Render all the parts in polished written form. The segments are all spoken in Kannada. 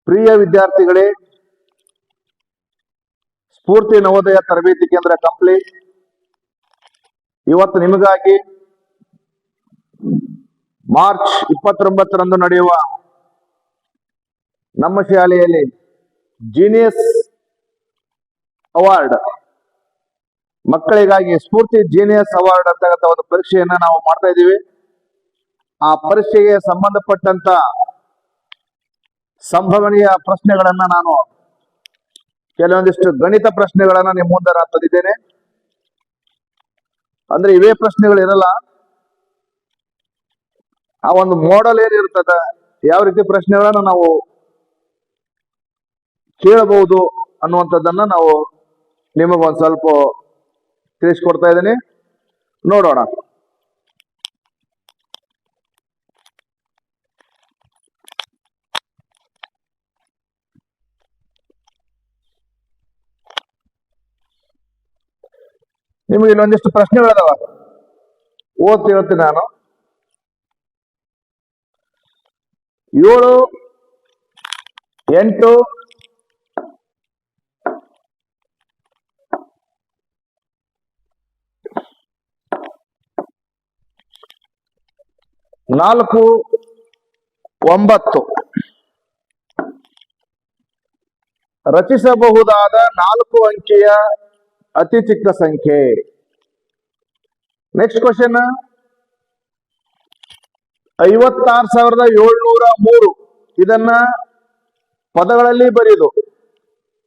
ಪ್ರಿಯ ವಿದ್ಯಾರ್ಥಿಗಳೇ, ಸ್ಫೂರ್ತಿ ನವೋದಯ ತರಬೇತಿ ಕೇಂದ್ರ ಕಂಪ್ಲಿ ಇವತ್ತು ನಿಮಗಾಗಿ ಮಾರ್ಚ್ 29ರಂದು ನಡೆಯುವ ನಮ್ಮ ಶಾಲೆಯಲ್ಲಿ ಜೀನಿಯಸ್ ಅವಾರ್ಡ್ ಮಕ್ಕಳಿಗಾಗಿ ಸ್ಫೂರ್ತಿ ಜೀನಿಯಸ್ ಅವಾರ್ಡ್ ಅಂತಕ್ಕಂಥ ಒಂದು ಪರೀಕ್ಷೆಯನ್ನ ನಾವು ಮಾಡ್ತಾ ಇದ್ದೀವಿ. ಆ ಪರೀಕ್ಷೆಗೆ ಸಂಬಂಧಪಟ್ಟಂತ ಸಂಭವನೀಯ ಪ್ರಶ್ನೆಗಳನ್ನ ನಾನು ಕೆಲವೊಂದಿಷ್ಟು ಗಣಿತ ಪ್ರಶ್ನೆಗಳನ್ನ ನಿಮ್ಮ ಮುಂದೆ ತಂದಿದ್ದೇನೆ. ಅಂದ್ರೆ ಇವೇ ಪ್ರಶ್ನೆಗಳು ಇರಲ್ಲ, ಆ ಒಂದು ಮಾಡೆಲ್ ಏನಿರ್ತದ, ಯಾವ ರೀತಿ ಪ್ರಶ್ನೆಗಳನ್ನ ನಾವು ಕೇಳಬಹುದು ಅನ್ನುವಂಥದ್ದನ್ನ ನಾವು ನಿಮಗೊಂದು ಸ್ವಲ್ಪ ತಿಳಿಸ್ಕೊಡ್ತಾ ಇದ್ದೀನಿ. ನೋಡೋಣ. ನಿಮಗೆ ಇಲ್ಲೊಂದಿಷ್ಟು ಪ್ರಶ್ನೆಗಳದಾವ, ಓದ್ ಹೇಳ್ತೀನಿ ನಾನು. 7, 8, 4, 9 ರಚಿಸಬಹುದಾದ 4 ಅಂಕಿಯ ಅತಿ ಚಿಕ್ಕ ಸಂಖ್ಯೆ. ನೆಕ್ಸ್ಟ್ ಕ್ವಶನ್, 56,703 ಇದನ್ನ ಪದಗಳಲ್ಲಿ ಬರೆದು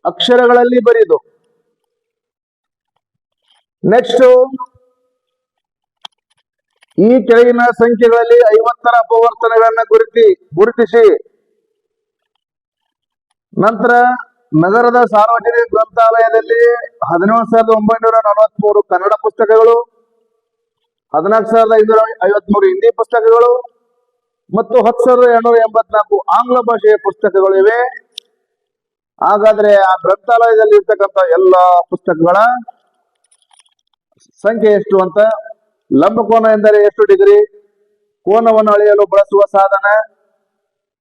ಅಕ್ಷರಗಳಲ್ಲಿ ಬರೆದು. ನೆಕ್ಸ್ಟ್, ಈ ಕೆಳಗಿನ ಸಂಖ್ಯೆಗಳಲ್ಲಿ 50ರ ಅಪವರ್ತನಗಳನ್ನ ಗುರುತಿಸಿ ನಂತರ ನಗರದ ಸಾರ್ವಜನಿಕ ಗ್ರಂಥಾಲಯದಲ್ಲಿ 17,943 ಕನ್ನಡ ಪುಸ್ತಕಗಳು, 14,553 ಹಿಂದಿ ಪುಸ್ತಕಗಳು ಮತ್ತು 10,284 ಆಂಗ್ಲ ಭಾಷೆಯ ಪುಸ್ತಕಗಳು ಇವೆ. ಹಾಗಾದ್ರೆ ಆ ಗ್ರಂಥಾಲಯದಲ್ಲಿ ಇರ್ತಕ್ಕಂಥ ಎಲ್ಲ ಪುಸ್ತಕಗಳ ಸಂಖ್ಯೆ ಎಷ್ಟು ಅಂತ, ಲಂಬಕೋನ ಎಂದರೆ ಎಷ್ಟು ಡಿಗ್ರಿ, ಕೋನವನ್ನು ಅಳೆಯಲು ಬಳಸುವ ಸಾಧನ,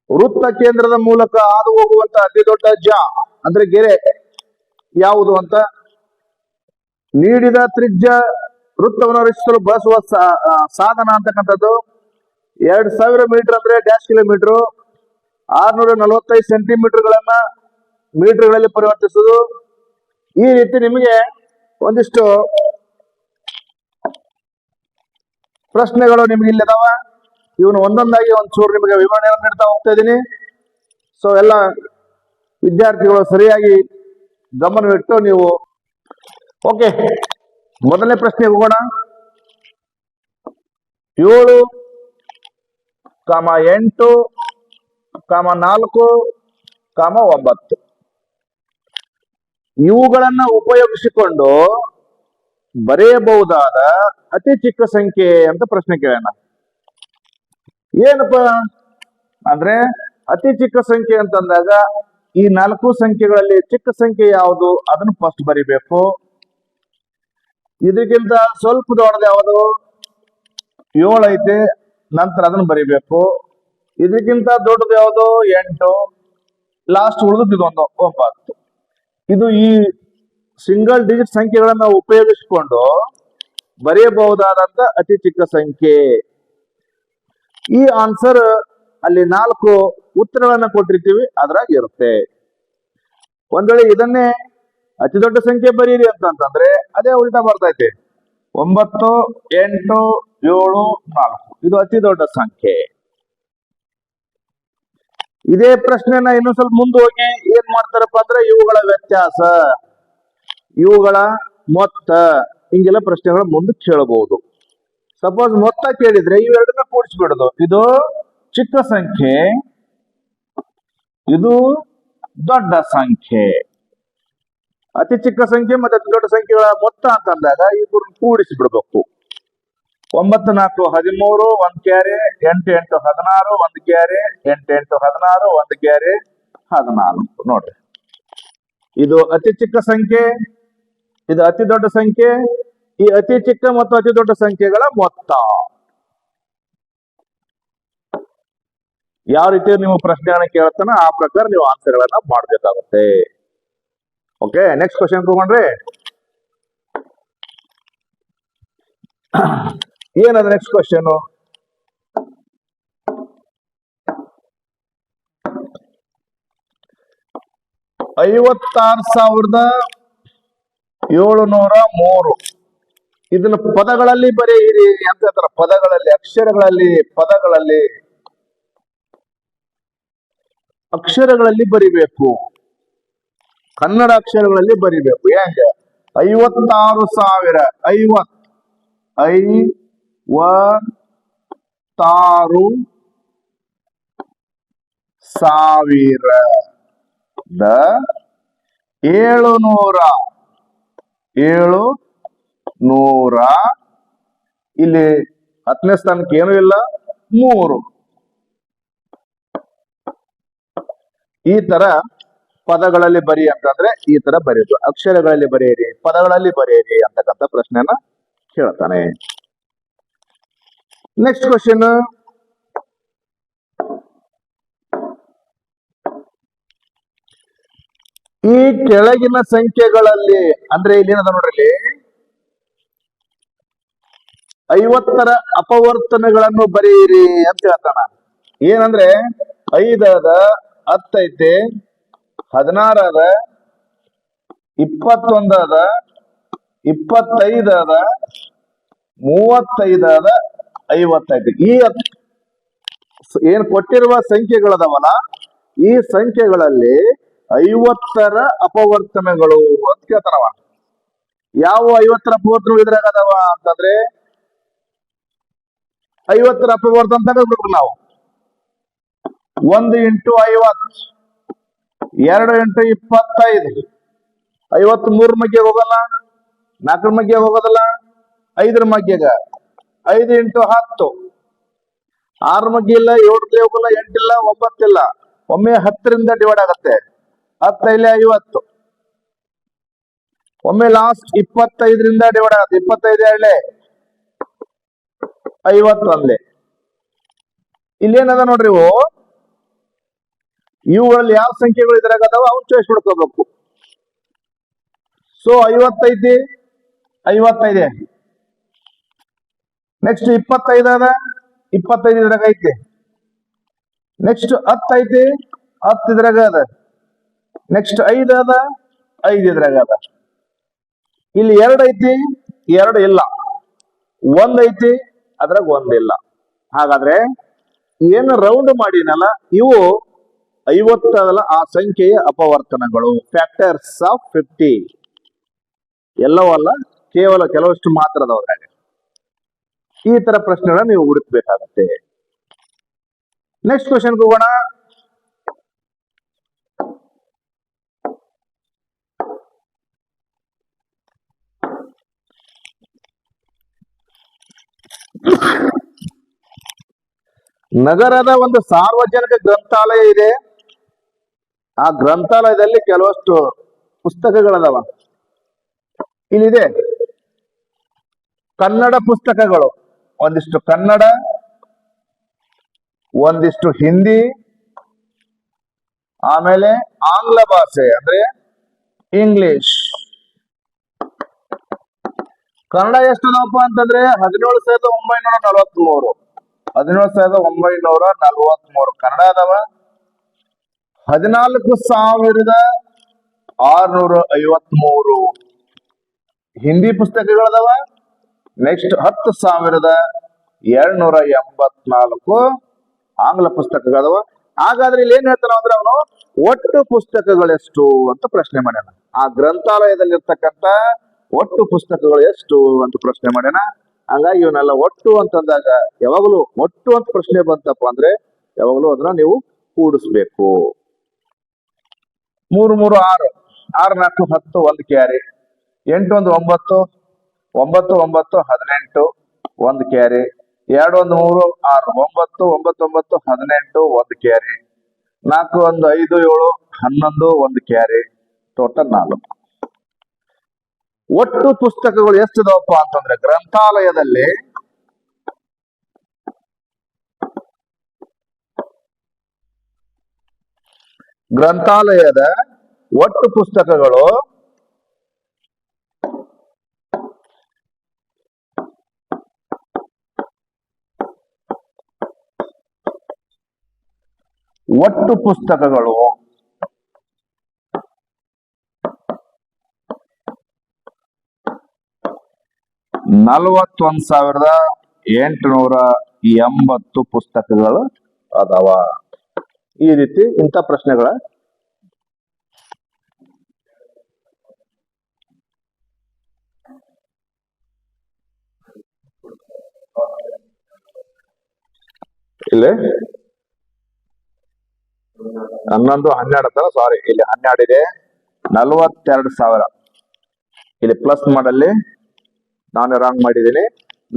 ವೃತ್ತ ಕೇಂದ್ರದ ಮೂಲಕ ಹಾದು ಹೋಗುವಂತ ಅತಿ ದೊಡ್ಡ ಅಂದ್ರೆ ಗೆರೆ ಯಾವುದು ಅಂತ, ನೀಡಿದ ತ್ರಿಜ್ಯ ವೃತ್ತವನ್ನು ರಚಿಸಲು ಬಳಸುವ ಸಾಧನ ಅಂತಕ್ಕಂಥದ್ದು 2,000 ಮೀಟರ್ ಅಂದ್ರೆ ಡ್ಯಾಶ್ ಕಿಲೋಮೀಟರ್, 645 ಸೆಂಟಿಮೀಟರ್ಗಳನ್ನ ಮೀಟರ್ಗಳಲ್ಲಿ ಪರಿವರ್ತಿಸುವುದು. ಈ ರೀತಿ ನಿಮಗೆ ಒಂದಿಷ್ಟು ಪ್ರಶ್ನೆಗಳು ನಿಮ್ಗೆ ಇಲ್ಲಿದಾವ. ಇವನು ಒಂದೊಂದಾಗಿ ಒಂಚೂರು ನಿಮಗೆ ವಿವರಣೆಯನ್ನು ನೀಡ್ತಾ ಹೋಗ್ತಾ ಇದ್ದೀನಿ. ಸೊ ಎಲ್ಲ ವಿದ್ಯಾರ್ಥಿಗಳು ಸರಿಯಾಗಿ ಗಮನವಿಟ್ಟು ನೀವು. ಓಕೆ, ಮೊದಲನೇ ಪ್ರಶ್ನೆಗೆ ಹೋಗೋಣ. 7, 8, 4, 9 ಇವುಗಳನ್ನ ಉಪಯೋಗಿಸಿಕೊಂಡು ಬರೆಯಬಹುದಾದ ಅತಿ ಚಿಕ್ಕ ಸಂಖ್ಯೆ ಅಂತ ಪ್ರಶ್ನೆ ಕೇಳೋಣ. ಏನಪ್ಪ ಅಂದ್ರೆ ಅತಿ ಚಿಕ್ಕ ಸಂಖ್ಯೆ ಅಂತಂದಾಗ ಈ 4 ಸಂಖ್ಯೆಗಳಲ್ಲಿ ಚಿಕ್ಕ ಸಂಖ್ಯೆ ಯಾವುದು ಅದನ್ನು ಫಸ್ಟ್ ಬರಿಬೇಕು. ಇದಕ್ಕಿಂತ ಸ್ವಲ್ಪ ದೊಡ್ಡದು ಯಾವುದು, 7 ಐತೆ, ನಂತರ ಅದನ್ನು ಬರಿಬೇಕು. ಇದಕ್ಕಿಂತ ದೊಡ್ಡದು ಯಾವುದು, 8, ಲಾಸ್ಟ್ ಉಳಿದು ಇದೊಂದು 9. ಇದು ಈ ಸಿಂಗಲ್ ಡಿಜಿಟ್ ಸಂಖ್ಯೆಗಳನ್ನ ಉಪಯೋಗಿಸಿಕೊಂಡು ಬರೆಯಬಹುದಾದಂತ ಅತಿ ಚಿಕ್ಕ ಸಂಖ್ಯೆ. ಈ ಆನ್ಸರ್ ಅಲ್ಲಿ 4 ಉತ್ತರಗಳನ್ನ ಕೊಟ್ಟಿರ್ತೀವಿ, ಅದ್ರಾಗ ಇರುತ್ತೆ. ಒಂದ್ ವೇಳೆ ಇದನ್ನೇ ಅತಿ ದೊಡ್ಡ ಸಂಖ್ಯೆ ಬರೀರಿ ಅಂತಂದ್ರೆ ಅದೇ ಉಲ್ಟಾ ಬರ್ತೈತೆ. 9, 8, 7, 4 ಇದು ಅತಿ ದೊಡ್ಡ ಸಂಖ್ಯೆ. ಇದೇ ಪ್ರಶ್ನೆನ ಇನ್ನು ಸ್ವಲ್ಪ ಮುಂದೆ ಹೋಗಿ ಏನ್ ಮಾಡ್ತಾರಪ್ಪ ಅಂದ್ರೆ ಇವುಗಳ ವ್ಯತ್ಯಾಸ, ಇವುಗಳ ಮೊತ್ತ, ಹಿಂಗೆಲ್ಲ ಪ್ರಶ್ನೆಗಳ ಮುಂದೆ ಕೇಳಬಹುದು. ಸಪೋಸ್ ಮೊತ್ತ ಕೇಳಿದ್ರೆ ಇವೆರಡನ್ನ ಕೂಡಿಸ್ಬಿಡೋದು. ಇದು ಚಿಕ್ಕ ಸಂಖ್ಯೆ, ಇದು ದೊಡ್ಡ ಸಂಖ್ಯೆ. ಅತಿ ಚಿಕ್ಕ ಸಂಖ್ಯೆ ಮತ್ತೆ ಅತಿ ದೊಡ್ಡ ಸಂಖ್ಯೆಗಳ ಮೊತ್ತ ಅಂತಂದಾಗ ಇಬ್ಬರನ್ನ ಕೂಡಿಸಿಬಿಡ್ಬೇಕು. 9, 4, 13, 1 ಕ್ಯಾರೆ, 8, 8, 16, 1 ಕ್ಯಾರೆ, 8, 8, 16, 1 ಕ್ಯಾರೆ, 14. ನೋಡ್ರಿ, ಇದು ಅತಿ ಚಿಕ್ಕ ಸಂಖ್ಯೆ, ಇದು ಅತಿ ದೊಡ್ಡ ಸಂಖ್ಯೆ. ಈ ಅತಿ ಚಿಕ್ಕ ಮತ್ತು ಅತಿ ದೊಡ್ಡ ಸಂಖ್ಯೆಗಳ ಮೊತ್ತ. ಯಾವ ರೀತಿ ನೀವು ಪ್ರಶ್ನೆಗಳನ್ನ ಕೇಳ್ತಾನ ಆ ಪ್ರಕಾರ ನೀವು ಆನ್ಸರ್ಗಳನ್ನ ಮಾಡ್ಬೇಕಾಗುತ್ತೆ. ಓಕೆ, ನೆಕ್ಸ್ಟ್ ಕ್ವಶನ್ ತಗೊಂಡ್ರೆ ಏನದ ನೆಕ್ಸ್ಟ್ ಕ್ವಶನ್? 56,703 ಇದನ್ನ ಪದಗಳಲ್ಲಿ ಬರೆಯಿರಿ ಅಂತ ಹೇಳ್ತಾರೆ. ಪದಗಳಲ್ಲಿ, ಅಕ್ಷರಗಳಲ್ಲಿ ಬರಿಬೇಕು. ಕನ್ನಡ ಅಕ್ಷರಗಳಲ್ಲಿ ಬರಿಬೇಕು. ಹೆಂಗೆ? 56,000 700 ಇಲ್ಲಿ 10ನೇ ಸ್ಥಾನಕ್ಕೆ ಏನು ಇಲ್ಲ, 3. ಈ ತರ ಪದಗಳಲ್ಲಿ ಬರಿ ಅಂತಂದ್ರೆ ಈ ತರ ಬರೆಯೋದು. ಅಕ್ಷರಗಳಲ್ಲಿ ಬರೆಯಿರಿ, ಪದಗಳಲ್ಲಿ ಬರೆಯಿರಿ ಅಂತಕ್ಕಂಥ ಪ್ರಶ್ನೆಯನ್ನ ಕೇಳ್ತಾನೆ. ನೆಕ್ಸ್ಟ್ ಕ್ವಶನ್, ಈ ಕೆಳಗಿನ ಸಂಖ್ಯೆಗಳಲ್ಲಿ ಅಂದ್ರೆ ಇಲ್ಲೇನದ ನೋಡ್ರಿ, 50ರ ಅಪವರ್ತನಗಳನ್ನು ಬರೆಯಿರಿ ಅಂತ ಹೇಳ್ತಾನ. ಏನಂದ್ರೆ 5 ಅದ, 10 ಐತೆ, 16 ಅದ, 21 ಅದ, 25 ಅದ, 35 ಅದ, 55. ಈ ಏನ್ ಕೊಟ್ಟಿರುವ ಸಂಖ್ಯೆಗಳದವಲ್ಲ, ಈ ಸಂಖ್ಯೆಗಳಲ್ಲಿ 50ರ ಅಪವರ್ತನಗಳು ಅಂತ ಕೇಳ್ತಾರವ. ಯಾವ 50ರ ಅಪವರ್ತನಗಳು ಇದ್ರಾಗ ಅದಾವ ಅಂತಂದ್ರೆ 50ರ ಅಪವರ್ತನ ತೆಗೆದ್ಬಿಡ್ಬೇಕು ನಾವು. 1 × 50, 2 × 25, 53 ಮಗ್ಗೆ ಹೋಗಲ್ಲ, 4 ಮಗ್ಗೆ ಹೋಗೋದಲ್ಲ, 5 ಮಗ್ಗೆಗ 5 × 10, 6 ಮಗ್ಗೆ ಇಲ್ಲ, 7 ಹೋಗಲ್ಲ, 8 ಇಲ್ಲ, 9 ಇಲ್ಲ, ಒಮ್ಮೆ 10ರಿಂದ ಡಿವೈಡ್ ಆಗತ್ತೆ. 10 ಇಲ್ಲಿ 50, ಒಮ್ಮೆ ಲಾಸ್ಟ್ 25ರಿಂದ ಡಿವೈಡ್ ಆಗತ್ತೆ. 25 ಎರಡೇ 50 ಒಂದೇ. ಇಲ್ಲೇನದ ನೋಡ್ರಿ, ಇವುಗಳಲ್ಲಿ ಯಾವ ಸಂಖ್ಯೆಗಳು ಇದ್ರಾಗ ಅದಾವ ಅವ್ನು ಚಾಯ್ಸ್ ಮಾಡ್ಕೋಬೇಕು. ಸೊ 50 ಐತಿ, 55. ನೆಕ್ಸ್ಟ್ 25 ಅದ, 25 ಇದ್ರಾಗ ಐತಿ. ನೆಕ್ಸ್ಟ್ 10 ಐತಿ, 10 ಇದ್ರಾಗ ಅದ. ನೆಕ್ಸ್ಟ್ 5 ಅದ, 5 ಇದ್ರಾಗ ಅದ. ಇಲ್ಲಿ 2 ಐತಿ, 2 ಇಲ್ಲ. 1 ಐತಿ, ಅದ್ರಾಗ 1 ಇಲ್ಲ. ಹಾಗಾದ್ರೆ ಏನು ರೌಂಡ್ ಮಾಡಿನಲ್ಲ, ಇವು 50 ಅದಲ್ಲ, ಆ ಸಂಖ್ಯೆಯ ಅಪವರ್ತನಗಳು, ಫ್ಯಾಕ್ಟರ್ಸ್ ಆಫ್ 50. ಎಲ್ಲವಲ್ಲ, ಕೇವಲ ಕೆಲವಷ್ಟು ಮಾತ್ರ ಅದ್ರಾಗ. ಈ ತರ ಪ್ರಶ್ನೆಗಳನ್ನ ನೀವು ಹುಡುಕ್ಬೇಕಾಗತ್ತೆ. ನೆಕ್ಸ್ಟ್ ಕ್ವಶನ್ ಹೋಗೋಣ. ನಗರದ ಒಂದು ಸಾರ್ವಜನಿಕ ಗ್ರಂಥಾಲಯ ಇದೆ. ಆ ಗ್ರಂಥಾಲಯದಲ್ಲಿ ಕೆಲವಷ್ಟು ಪುಸ್ತಕಗಳದಾವ. ಇಲ್ಲಿದೆ ಕನ್ನಡ ಪುಸ್ತಕಗಳು, ಒಂದಿಷ್ಟು ಕನ್ನಡ, ಒಂದಿಷ್ಟು ಹಿಂದಿ, ಆಮೇಲೆ ಆಂಗ್ಲ ಭಾಷೆ ಅಂದ್ರೆ ಇಂಗ್ಲಿಷ್. ಕನ್ನಡ ಎಷ್ಟು ಅದಾವಪ್ಪ ಅಂತಂದ್ರೆ 17,943 17,943 ಕನ್ನಡ ಅದಾವ. 14,653 ಹಿಂದಿ ಪುಸ್ತಕಗಳದಾವ. ನೆಕ್ಸ್ಟ್ 10,284 ಆಂಗ್ಲ ಪುಸ್ತಕಗಳದಾವ. ಹಾಗಾದ್ರೆ ಇಲ್ಲಿ ಏನ್ ಹೇಳ್ತಾನ ಅಂದ್ರೆ ಅವನು ಒಟ್ಟು ಪುಸ್ತಕಗಳೆಷ್ಟು ಅಂತ ಪ್ರಶ್ನೆ ಮಾಡ್ಯಾನ. ಆ ಗ್ರಂಥಾಲಯದಲ್ಲಿರ್ತಕ್ಕಂಥ ಒಟ್ಟು ಪುಸ್ತಕಗಳು ಎಷ್ಟು ಅಂತ ಪ್ರಶ್ನೆ ಮಾಡ್ಯಾನ. ಹಂಗಾಗಿ ಇವನ್ನೆಲ್ಲ ಒಟ್ಟು ಅಂತಂದಾಗ ಯಾವಾಗಲೂ ಒಟ್ಟು ಅಂತ ಪ್ರಶ್ನೆ ಬಂತಪ್ಪ ಅಂದ್ರೆ ಯಾವಾಗಲೂ ಅದನ್ನ ನೀವು ಕೂಡಿಸ್ಬೇಕು. 3 3 6 6 4 10 1 carry, 8 1 9 9 9 18 1 carry, 2 1 3 6 9 9 9 18 1 carry, 4 1 5 7 11 1 carry, total 4. ಒಟ್ಟು ಪುಸ್ತಕಗಳು ಎಷ್ಟಿದಾವಪ್ಪ ಅಂತಂದ್ರೆ ಗ್ರಂಥಾಲಯದಲ್ಲಿ ಗ್ರಂಥಾಲಯದ ಒಟ್ಟು ಪುಸ್ತಕಗಳು ಒಟ್ಟು ಪುಸ್ತಕಗಳು 41,880 ಪುಸ್ತಕಗಳು ಅದಾವ. ಈ ರೀತಿ ಇಂಥ ಪ್ರಶ್ನೆಗಳ ಇಲ್ಲಿ 11, 12 ಸಾರಿ, ಇಲ್ಲಿ 12 ಇದೆ. 42,000 ಇಲ್ಲಿ ಪ್ಲಸ್ ಮಾಡಲ್ಲಿ ನಾನು ರಾಂಗ್ ಮಾಡಿದ್ದೀನಿ.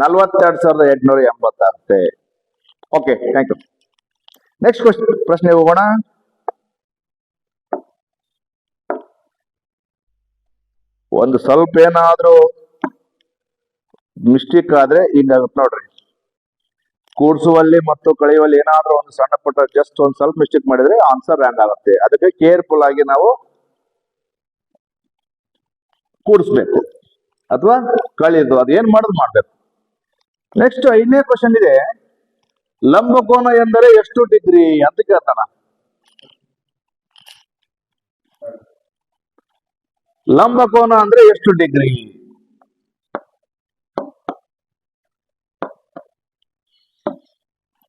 42,880 ಆಗುತ್ತೆ. Okay, thank you. ನೆಕ್ಸ್ಟ್ ಪ್ರಶ್ನೆ ಹೋಗೋಣ. ಒಂದು ಸ್ವಲ್ಪ ಏನಾದ್ರೂ ಮಿಸ್ಟೇಕ್ ಆದ್ರೆ ಹಿಂಗಾಗುತ್ತೆ ನೋಡ್ರಿ. ಕೂಡಿಸುವಲ್ಲಿ ಮತ್ತು ಕಳೆಯುವಲ್ಲಿ ಏನಾದ್ರೂ ಒಂದು ಸಣ್ಣ ಪುಟ್ಟ ಜಸ್ಟ್ ಒಂದು ಸ್ವಲ್ಪ ಮಿಸ್ಟೇಕ್ ಮಾಡಿದ್ರೆ ಆನ್ಸರ್ ರಾಂಗ್ ಆಗುತ್ತೆ. ಅದಕ್ಕೆ ಕೇರ್ಫುಲ್ ಆಗಿ ನಾವು ಕೂಡಿಸ್ಬೇಕು ಅಥವಾ ಕಳೆಯೋದು ಅದೇನ್ ಮಾಡೋದು ಮಾಡ್ಬೇಕು. ನೆಕ್ಸ್ಟ್ 5ನೇ ಕ್ವಶನ್ ಇದೆ. ಲಂಬಕೋನ ಎಂದರೆ ಎಷ್ಟು ಡಿಗ್ರಿ ಅಂತ ಕೇಳ್ತಾನ. ಲಂಬಕೋನ ಅಂದ್ರೆ ಎಷ್ಟು ಡಿಗ್ರಿ?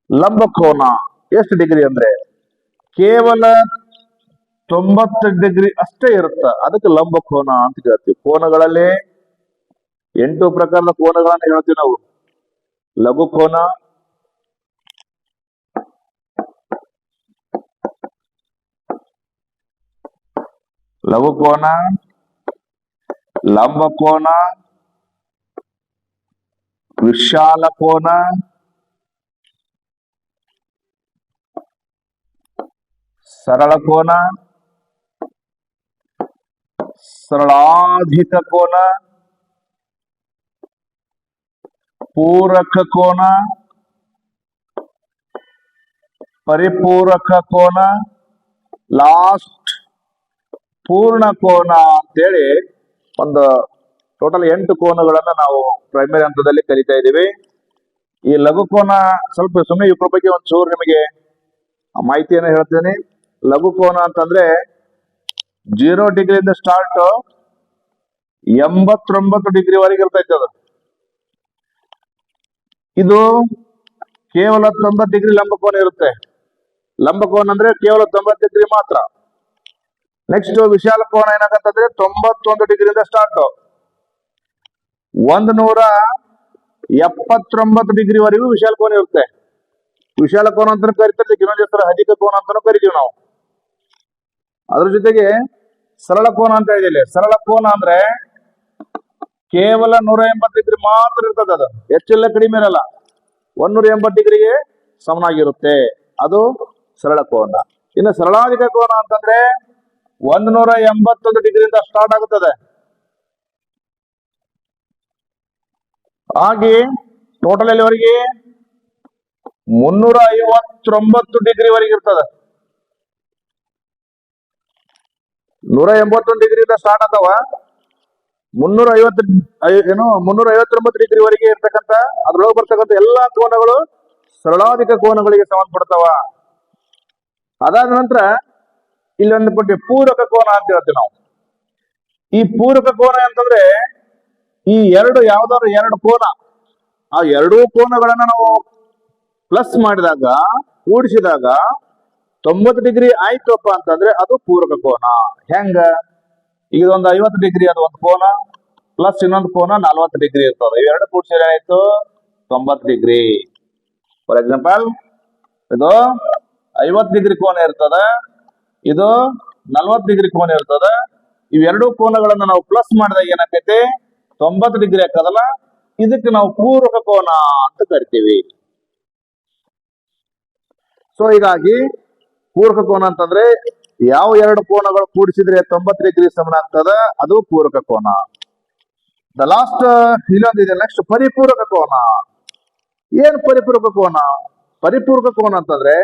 ಲಂಬಕೋನ ಎಷ್ಟು ಡಿಗ್ರಿ ಅಂದ್ರೆ ಕೇವಲ 90 ಡಿಗ್ರಿ ಅಷ್ಟೇ ಇರುತ್ತ. ಅದಕ್ಕೆ ಲಂಬಕೋನ ಅಂತ ಹೇಳ್ತೀವಿ. ಕೋನಗಳಲ್ಲಿ 8 ಪ್ರಕಾರದ ಕೋನಗಳನ್ನ ಹೇಳ್ತೀವಿ ನಾವು. ಲಘು ಕೋನ, ಲಘುಕೋನ, ಲಂಬಕೋನ, ವಿಶಾಲ ಕೋನ, ಸರಳ ಕೋನ, ಸರಳಾಧಿಕ ಕೋನ, ಪೂರಕ ಕೋನ, ಪರಿಪೂರಕ ಕೋನ, ಲಾಸ್ಟ್ ಪೂರ್ಣ ಕೋನ ಅಂತೇಳಿ ಒಂದು ಟೋಟಲ್ 8 ಕೋನಗಳನ್ನ ನಾವು ಪ್ರೈಮರಿ ಹಂತದಲ್ಲಿ ಕಲಿತಾ ಇದ್ದೀವಿ. ಈ ಲಘು ಕೋನ ಸ್ವಲ್ಪ ಸುಮ್ಮನೆ ಇವ್ರ ಬಗ್ಗೆ ಒಂಚೂರು ನಿಮಗೆ ಮಾಹಿತಿಯನ್ನು ಹೇಳ್ತೇನೆ. ಲಘು ಕೋನ ಅಂತಂದ್ರೆ 0 ಡಿಗ್ರಿಯಿಂದ ಸ್ಟಾರ್ಟ್ 89 ಡಿಗ್ರಿವರೆಗೆ ಇರ್ತೈತೆ ಅದು. ಇದು ಕೇವಲ 90 ಡಿಗ್ರಿ ಲಂಬಕೋನ ಇರುತ್ತೆ. ಲಂಬಕೋನ ಅಂದ್ರೆ ಕೇವಲ 90 ಡಿಗ್ರಿ ಮಾತ್ರ. ನೆಕ್ಸ್ಟ್ ವಿಶಾಲ ಕೋನ ಏನಾಗತ್ತಂದ್ರೆ 91 ಡಿಗ್ರಿಯಿಂದ ಸ್ಟಾರ್ಟ್ 179 ಡಿಗ್ರಿವರೆಗೂ ವಿಶಾಲ ಕೋನ ಇರುತ್ತೆ. ವಿಶಾಲ ಕೋನ ಅಂತ ಕರಿತೀವಿ, ಇನ್ನೊಂದು ಹೆಸರು ಅಧಿಕ ಕೋನ ಅಂತಾನು ಕರಿತೀವಿ ನಾವು. ಅದ್ರ ಜೊತೆಗೆ ಸರಳ ಕೋನ ಅಂತ ಇದೆ. ಸರಳ ಕೋನ ಅಂದ್ರೆ ಕೇವಲ 180 ಡಿಗ್ರಿ ಮಾತ್ರ ಇರ್ತದೆ. ಅದು ಹೆಚ್ಚೆಲ್ಲ ಕಡಿಮೆ ಇರಲ್ಲ, 180 ಡಿಗ್ರಿಗೆ ಸಮನಾಗಿರುತ್ತೆ. ಅದು ಸರಳ ಕೋನ. ಇನ್ನು ಸರಳಾಧಿಕ ಕೋನ ಅಂತಂದ್ರೆ 181 ಡಿಗ್ರಿಯಿಂದ ಸ್ಟಾರ್ಟ್ ಆಗುತ್ತದೆ. ಹಾಗೆ ಟೋಟಲ್ ಎಲ್ಲಿವರೆಗೆ 359 ಡಿಗ್ರಿವರೆಗೆ ಇರ್ತದೆ. 181 ಡಿಗ್ರಿಯಿಂದ ಸ್ಟಾರ್ಟ್ ಆದವ 359 ಡಿಗ್ರಿವರೆಗೆ ಇರ್ತಕ್ಕಂಥ ಅದ್ರೊಳಗೆ ಬರ್ತಕ್ಕಂಥ ಎಲ್ಲಾ ಕೋನಗಳು ಸರಳಾಧಿಕ ಕೋನಗಳಿಗೆ ಸಂಬಂಧಪಡ್ತಾವ. ಅದಾದ ನಂತರ ಇಲ್ಲೊಂದು ಪಟ್ಟಿ ಪೂರಕ ಕೋನ ಅಂತ ಹೇಳ್ತೀವಿ ನಾವು. ಈ ಪೂರಕ ಕೋನ ಅಂತಂದ್ರೆ ಈ ಯಾವ್ದಾದ್ರು 2 ಕೋನ, ಆ 2 ಕೋನಗಳನ್ನ ನಾವು ಪ್ಲಸ್ ಮಾಡಿದಾಗ ಕೂಡಿಸಿದಾಗ 90 ಡಿಗ್ರಿ ಆಯ್ತಪ್ಪ ಅಂತಂದ್ರೆ ಅದು ಪೂರಕ ಕೋನ. ಹೆಂಗ? ಈಗ ಒಂದು 50 ಡಿಗ್ರಿ ಅದು ಒಂದು ಕೋನ, ಪ್ಲಸ್ ಇನ್ನೊಂದು ಕೋನ 40 ಡಿಗ್ರಿ ಇರ್ತದೆ. ಇವೆರಡು ಕೂಡಿಸಿದ್ರೆ ಆಯ್ತು 90 ಡಿಗ್ರಿ. ಫಾರ್ ಎಕ್ಸಾಂಪಲ್ ಇದು 50 ಡಿಗ್ರಿ ಕೋನ ಇರ್ತದೆ, ಇದು 40 ಡಿಗ್ರಿ ಕೋನ ಇರ್ತದೆ. ಇವೆರಡು ಕೋನಗಳನ್ನ ನಾವು ಪ್ಲಸ್ ಮಾಡಿದಾಗ ಏನಾಗ್ತೈತೆ 90 ಡಿಗ್ರಿ ಹಾಕದಲ್ಲ, ಇದಕ್ಕೆ ನಾವು ಪೂರಕ ಕೋನ ಅಂತ ಕರಿತೀವಿ. ಸೊ ಹೀಗಾಗಿ ಪೂರಕ ಕೋನ ಅಂತಂದ್ರೆ ಯಾವ 2 ಕೋನಗಳು ಕೂಡಿಸಿದ್ರೆ 90 ಡಿಗ್ರಿ ಸಮನಾಗ್ತದ ಅದು ಪೂರಕ ಕೋನ. ದ ಲಾಸ್ಟ್ ಇನ್ನೊಂದಿದೆ. ನೆಕ್ಸ್ಟ್ ಪರಿಪೂರಕ ಕೋನ. ಏನ್ ಪರಿಪೂರಕ ಕೋನ? ಪರಿಪೂರಕ ಕೋನ ಅಂತಂದ್ರೆ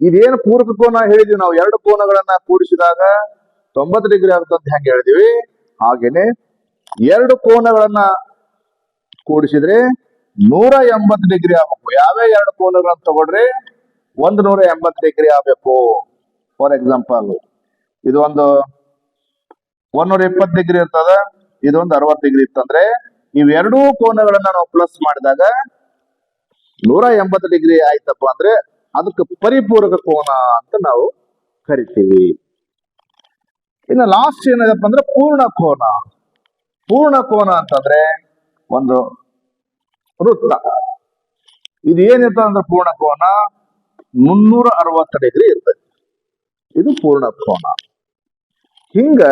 ಇದೇನು ಪೂರಕ ಕೋನ ಹೇಳಿದ್ವಿ ನಾವು, ಎರಡು ಕೋನಗಳನ್ನ ಕೂಡಿಸಿದಾಗ 90 ಡಿಗ್ರಿ ಆಗುತ್ತೆ ಅಂತ ಹೆಂಗೆ ಹೇಳಿದ್ವಿ, ಹಾಗೇನೆ ಎರಡು ಕೋನಗಳನ್ನ ಕೂಡಿಸಿದ್ರೆ 180 ಡಿಗ್ರಿ ಆಗ್ಬೇಕು. ಯಾವ್ಯಾವ ಎರಡು ಕೋನಗಳನ್ನ ತಗೊಳ್ರಿ 180 ಡಿಗ್ರಿ ಆಗ್ಬೇಕು. ಫಾರ್ ಎಕ್ಸಾಂಪಲ್ ಇದು ಒಂದು 120 ಡಿಗ್ರಿ ಇರ್ತದ, ಇದೊಂದು 60 ಡಿಗ್ರಿ ಇತ್ತಂದ್ರೆ ಇವೆರಡೂ ಕೋನಗಳನ್ನ ನಾವು ಪ್ಲಸ್ ಮಾಡಿದಾಗ 180 ಡಿಗ್ರಿ ಆಯ್ತಪ್ಪ ಅಂದ್ರೆ ಅದಕ್ಕೆ ಪರಿಪೂರಕ ಕೋನ ಅಂತ ನಾವು ಕರಿತೀವಿ. ಇನ್ನು ಲಾಸ್ಟ್ ಏನಿದೆಪ್ಪ ಅಂದ್ರೆ ಪೂರ್ಣ ಕೋನ. ಪೂರ್ಣ ಕೋನ ಅಂತಂದ್ರೆ ಒಂದು ವೃತ್ತ. ಇದು ಏನಿರ್ತದೆ ಅಂದ್ರೆ ಪೂರ್ಣ ಕೋನ 360 ಡಿಗ್ರಿ ಇರ್ತದೆ. ಇದು ಪೂರ್ಣ ಕೋನ. ಹಿಂಗ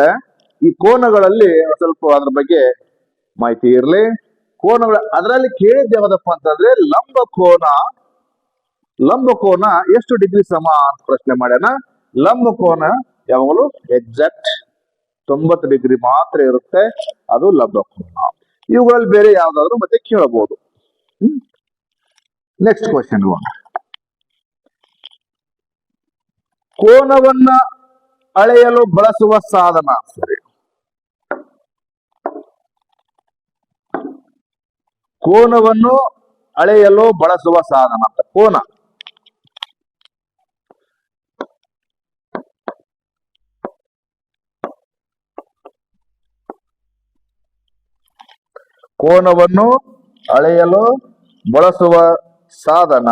ಈ ಕೋನಗಳಲ್ಲಿ ಸ್ವಲ್ಪ ಅದ್ರ ಬಗ್ಗೆ ಮಾಹಿತಿ ಇರಲಿ. ಕೋನಗಳು ಅದರಲ್ಲಿ ಕೇಳಿದ ಯಾವ್ದಪ್ಪ ಅಂತಂದ್ರೆ ಲಂಬ ಕೋನ. ಲಂಬ ಕೋನ ಎಷ್ಟು ಡಿಗ್ರಿ ಸಮ ಅಂತ ಪ್ರಶ್ನೆ ಮಾಡ್ಯಾನ. ಲಂಬ ಕೋನ ಯಾವಾಗಲೂ ಎಕ್ಸಾಕ್ಟ್ 90 ಡಿಗ್ರಿ ಮಾತ್ರ ಇರುತ್ತೆ, ಅದು ಲಂಬ ಕೋನ. ಇವುಗಳಲ್ಲಿ ಬೇರೆ ಯಾವ್ದಾದ್ರು ಮತ್ತೆ ಕೇಳಬಹುದು. ನೆಕ್ಸ್ಟ್ ಕ್ವಶನ್, ಕೋನವನ್ನ ಅಳೆಯಲು ಬಳಸುವ ಸಾಧನ. ಸರಿ, ಕೋನವನ್ನು ಅಳೆಯಲು ಬಳಸುವ ಸಾಧನ ಅಂತ ಕೋನ. ಕೋನವನ್ನು ಅಳೆಯಲು ಬಳಸುವ ಸಾಧನ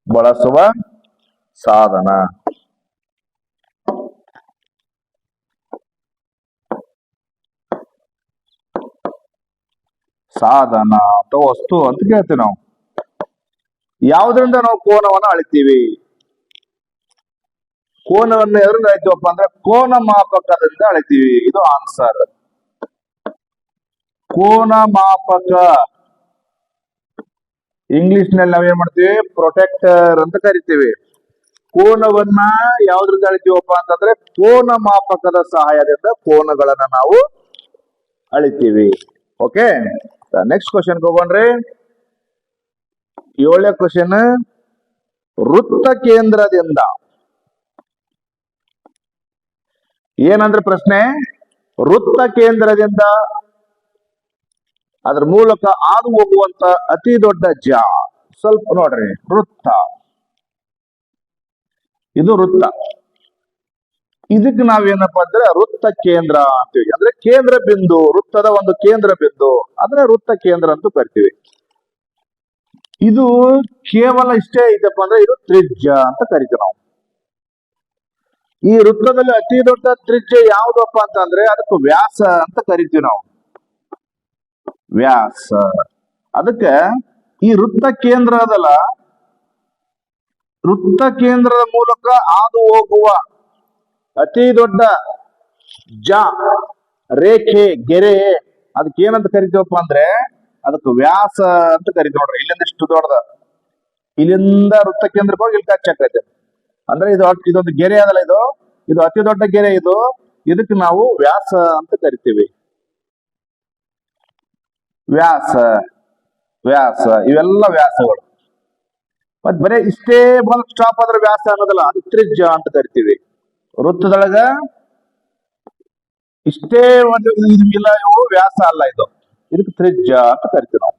ಬಳಸುವ ಸಾಧನ ಸಾಧನ ಅಥವಾ ವಸ್ತು ಅಂತ ಕೇಳ್ತೀವಿ ನಾವು. ಯಾವುದರಿಂದ ನಾವು ಕೋನವನ್ನು ಅಳಿತೀವಿ? ಕೋನವನ್ನು ಎದರಿಂದ ಅಳಿತೀವಪ್ಪ ಅಂದ್ರೆ ಕೋನ ಮಾಪಕದಿಂದ ಅಳಿತೀವಿ. ಇದು ಆನ್ಸರ್. ಕೋನ ಮಾಪಕ ಇಂಗ್ಲಿಷ್ ನಲ್ಲಿ ನಾವೇನ್ ಮಾಡ್ತೀವಿ, ಪ್ರೊಟೆಕ್ಟರ್ ಅಂತ ಕರಿತೀವಿ. ಕೋನವನ್ನ ಯಾವ್ದ್ರಿಂದ ಅಳಿತೀವಪ್ಪ ಅಂತಂದ್ರೆ ಕೋನ ಮಾಪಕದ ಸಹಾಯದಿಂದ ಕೋನಗಳನ್ನ ನಾವು ಅಳಿತೀವಿ. ಓಕೆ, ನೆಕ್ಸ್ಟ್ ಕ್ವಶನ್ ಹೋಗೋಣ್ರಿ. 7ನೇ ಕ್ವಶನ್, ವೃತ್ತ ಕೇಂದ್ರದಿಂದ. ಏನಂದ್ರೆ ಪ್ರಶ್ನೆ, ವೃತ್ತ ಕೇಂದ್ರದಿಂದ ಅದ್ರ ಮೂಲಕ ಹಾದು ಹೋಗುವಂತ ಅತಿ ದೊಡ್ಡ ಜ. ಸ್ವಲ್ಪ ನೋಡ್ರಿ, ವೃತ್ತ, ಇದು ವೃತ್ತ. ಇದಕ್ಕೆ ನಾವೇನಪ್ಪ ಅಂದ್ರೆ ವೃತ್ತ ಕೇಂದ್ರ ಅಂತೀವಿ. ಅಂದ್ರೆ ಕೇಂದ್ರ ಬಿಂದು, ವೃತ್ತದ ಒಂದು ಕೇಂದ್ರ ಬಿಂದು, ಅಂದ್ರೆ ವೃತ್ತ ಕೇಂದ್ರ ಅಂತ ಕರಿತೀವಿ. ಇದು ಕೇವಲ ಇಷ್ಟೇ ಐತಪ್ಪ ಅಂದ್ರೆ ಇದು ತ್ರಿಜ್ಯ ಅಂತ ಕರಿತೀವಿ ನಾವು. ಈ ವೃತ್ತದಲ್ಲಿ ಅತಿ ದೊಡ್ಡ ತ್ರಿಜ್ಯ ಯಾವ್ದಪ್ಪ ಅಂತಂದ್ರೆ ಅದಕ್ಕೆ ವ್ಯಾಸ ಅಂತ ಕರಿತೀವಿ ನಾವು. ವ್ಯಾಸ. ಅದಕ್ಕೆ ಈ ವೃತ್ತ ಕೇಂದ್ರ ಅದಲ್ಲ, ವೃತ್ತ ಕೇಂದ್ರದ ಮೂಲಕ ಹಾದು ಹೋಗುವ ಅತಿ ದೊಡ್ಡ ಜ ರೇಖೆ ಗೆರೆ ಅದಕ್ಕೆ ಏನಂತ ಕರಿತೀವಪ್ಪ ಅಂದ್ರೆ ಅದಕ್ಕೆ ವ್ಯಾಸ ಅಂತ ಕರಿತೀವಿ. ನೋಡ್ರಿ, ಇಲ್ಲಿಂದ ಇಷ್ಟು ದೊಡ್ಡದ, ಇಲ್ಲಿಂದ ವೃತ್ತ ಕೇಂದ್ರಕ್ಕೆ ಹೋಗಿ ಇಲ್ಲಿ ಟಚ್ ಆಕೈತೆ ಅಂದ್ರೆ ಇದೊಂದು ಗೆರೆ ಅದಲ್ಲ, ಇದು ಅತಿ ದೊಡ್ಡ ಗೆರೆ. ಇದಕ್ಕೆ ನಾವು ವ್ಯಾಸ ಅಂತ ಕರಿತೀವಿ. ವ್ಯಾಸ, ವ್ಯಾಸ, ಇವೆಲ್ಲ ವ್ಯಾಸಗಳು. ಮತ್ ಬರೀ ಇಷ್ಟೇ ಬಂದ್ ಸ್ಟಾಪ್ ಆದ್ರೆ ವ್ಯಾಸ ಅನ್ನೋದಲ್ಲ, ಅದು ತ್ರಿಜ್ಯ ಅಂತ ಕರಿತೀವಿ. ವೃತ್ತದೊಳಗ ಇಷ್ಟೇ ಒಂದು ಇಲ್ಲ, ಇವು ವ್ಯಾಸ ಅಲ್ಲ, ಇದಕ್ಕೆ ತ್ರಿಜ್ಯ ಅಂತ ಕರಿತೀವಿ ನಾವು.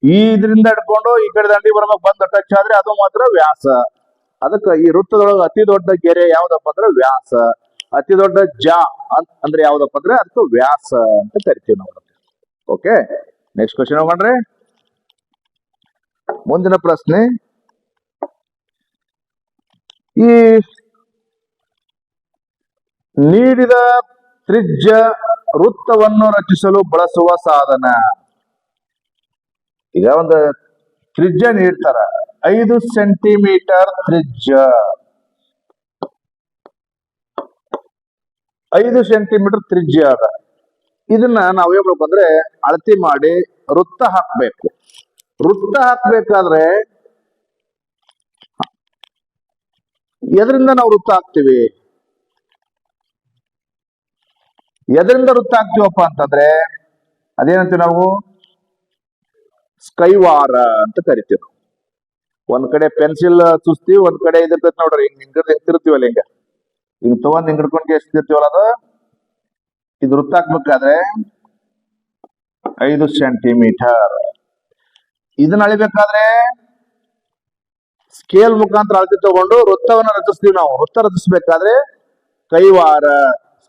ಇದರಿಂದ ಹಿಡ್ಕೊಂಡು ಈ ಕಡೆ ದಂಡಿ ಬರ್ಬೇಕು ಬಂದ ಟಚ್ ಆದ್ರೆ ಅದು ಮಾತ್ರ ವ್ಯಾಸ. ಅದಕ್ಕೆ ಈ ವೃತ್ತದೊಳಗೆ ಅತಿ ದೊಡ್ಡ ಗೆರೆ ಯಾವ್ದಪ್ಪ ಅಂದ್ರೆ ವ್ಯಾಸ. ಅತಿ ದೊಡ್ಡ ಜ ಅಂದ್ರೆ ಯಾವ್ದಪ್ಪ ಅಂದ್ರೆ ಅದಕ್ಕೆ ವ್ಯಾಸ ಅಂತ ಕರಿತೀವಿ ನಾವು. ಓಕೆ, ನೆಕ್ಸ್ಟ್ ಕ್ವಶನ್ ಹೋಗೋಣ್ರಿ. ಮುಂದಿನ ಪ್ರಶ್ನೆ, ಈ ನೀಡಿದ ತ್ರಿಜ್ಯ ವೃತ್ತವನ್ನು ರಚಿಸಲು ಬಳಸುವ ಸಾಧನ. ಈಗ ಒಂದು ತ್ರಿಜ್ಯ ನೀಡ್ತಾರ, 5 ಸೆಂಟಿಮೀಟರ್ ತ್ರಿಜ್ಯ, 5 ಸೆಂಟಿಮೀಟರ್ ತ್ರಿಜ್ಯ ಅದ. ಇದನ್ನ ನಾವ್ ಏನ್ ಮಾಡ್ಬೇಕು ಅಂದ್ರೆ ಅಳತೆ ಮಾಡಿ ವೃತ್ತ ಹಾಕ್ಬೇಕು. ವೃತ್ತ ಹಾಕ್ಬೇಕಾದ್ರೆ ಎದರಿಂದ ನಾವು ವೃತ್ತ ಹಾಕ್ತಿವಿ? ಎದರಿಂದ ವೃತ್ತ ಹಾಕ್ತಿವಪ್ಪ ಅಂತಂದ್ರೆ ಅದೇನಂತೀವಿ ನಾವು ಸ್ಕೈವಾರ ಅಂತ ಕರಿತೀವಿ. ಒಂದ್ ಕಡೆ ಪೆನ್ಸಿಲ್ ಚುಸ್ತೀವಿ, ಒಂದ್ ಕಡೆ ಇದಿರ್ತೈತಿ ನೋಡ್ರಿ, ಹಿಂಗ್ ಹಿಂಗಿರ್ತೀವಲ್ಲ, ಹಿಂಗ್ ತಗೊಂಡ್ ಹಿಂಗ್ ಹಿಡ್ಕೊಂಡು ಎಷ್ಟು ಇರ್ತೀವಲ್ಲ ಅದು, ಇದು ವೃತ್ತ ಹಾಕ್ಬೇಕಾದ್ರೆ 5 ಸೆಂಟಿಮೀಟರ್. ಇದನ್ನ ಅಳಿಬೇಕಾದ್ರೆ ಸ್ಕೇಲ್ ಮುಖಾಂತರ ಅಳತೆ ತಗೊಂಡು ವೃತ್ತವನ್ನ ರಚಿಸ್ತೀವಿ ನಾವು. ವೃತ್ತ ರಚಿಸ್ಬೇಕಾದ್ರೆ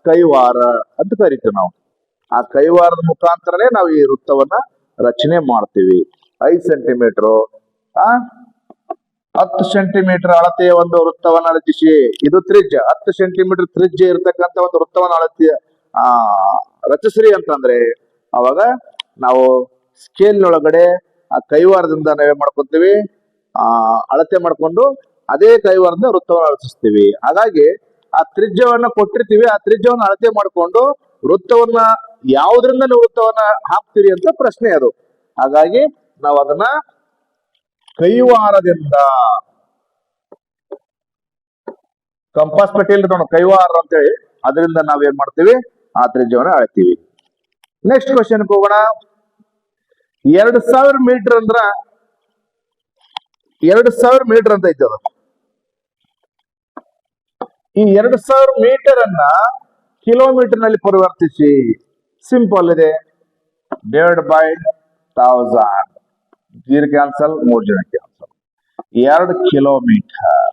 ಕೈವಾರ ಅಂತ ಕರಿತೀವಿ ನಾವು. ಆ ಕೈವಾರದ ಮುಖಾಂತರನೇ ನಾವು ಈ ವೃತ್ತವನ್ನ ರಚನೆ ಮಾಡ್ತೀವಿ. 5 ಸೆಂಟಿಮೀಟರ್ 10 ಸೆಂಟಿಮೀಟರ್ ಅಳತೆಯ ಒಂದು ವೃತ್ತವನ್ನ ರಚಿಸಿ, ಇದು ತ್ರಿಜ್ಯ 10 ಸೆಂಟಿಮೀಟರ್ ತ್ರಿಜ್ಯ ಇರತಕ್ಕಂತ ಒಂದು ವೃತ್ತವನ್ನ ರಚಿಸ್ರಿ ಅಂತಂದ್ರೆ ಅವಾಗ ನಾವು ಸ್ಕೇಲ್ನೊಳಗಡೆ ಆ ಕೈವಾರದಿಂದ ನಾವೇ ಮಾಡ್ಕೊತೀವಿ, ಅಳತೆ ಮಾಡ್ಕೊಂಡು ಅದೇ ಕೈವಾರದಿಂದ ವೃತ್ತವನ್ನು ರಚಿಸ್ತೀವಿ. ಹಾಗಾಗಿ ಆ ತ್ರಿಜ್ಯವನ್ನ ಕೊಟ್ಟಿರ್ತೀವಿ, ಆ ತ್ರಿಜ್ಯವನ್ನು ಅಳತೆ ಮಾಡಿಕೊಂಡು ವೃತ್ತವನ್ನ ಯಾವುದರಿಂದ ನೀವು ವೃತ್ತವನ್ನ ಹಾಕ್ತೀರಿ ಅಂತ ಪ್ರಶ್ನೆ ಅದು. ಹಾಗಾಗಿ ನಾವು ಅದನ್ನ ಕೈವಾರದಿಂದ, ಕಂಪಾಸ್ ಪಟ್ಟಿಯಲ್ಲಿ ನೋಡೋಣ ಕೈವಾರ ಅಂತೇಳಿ, ಅದರಿಂದ ನಾವೇನ್ ಮಾಡ್ತೀವಿ ಆ ತ್ರಿಜ್ಯವನ್ನ ಅಳ್ತೀವಿ. ನೆಕ್ಸ್ಟ್ ಕ್ವಶನ್ ಹೋಗೋಣ. 2000 ಮೀಟರ್ ಅಂದ್ರ 2000 ಮೀಟರ್ ಅಂತ ಐತೆ ಅದು. ಈ 2000 ಮೀಟರ್ ಅನ್ನ ಕಿಲೋಮೀಟರ್ ನಲ್ಲಿ ಪರಿವರ್ತಿಸಿ. ಸಿಂಪಲ್ ಇದೆ, ಡಿವೈಡ್ ಬೈ 1000, 0 ಕ್ಯಾನ್ಸಲ್, 3 ಜನ ಕ್ಯಾನ್ಸಲ್. 2 ಕಿಲೋಮೀಟರ್.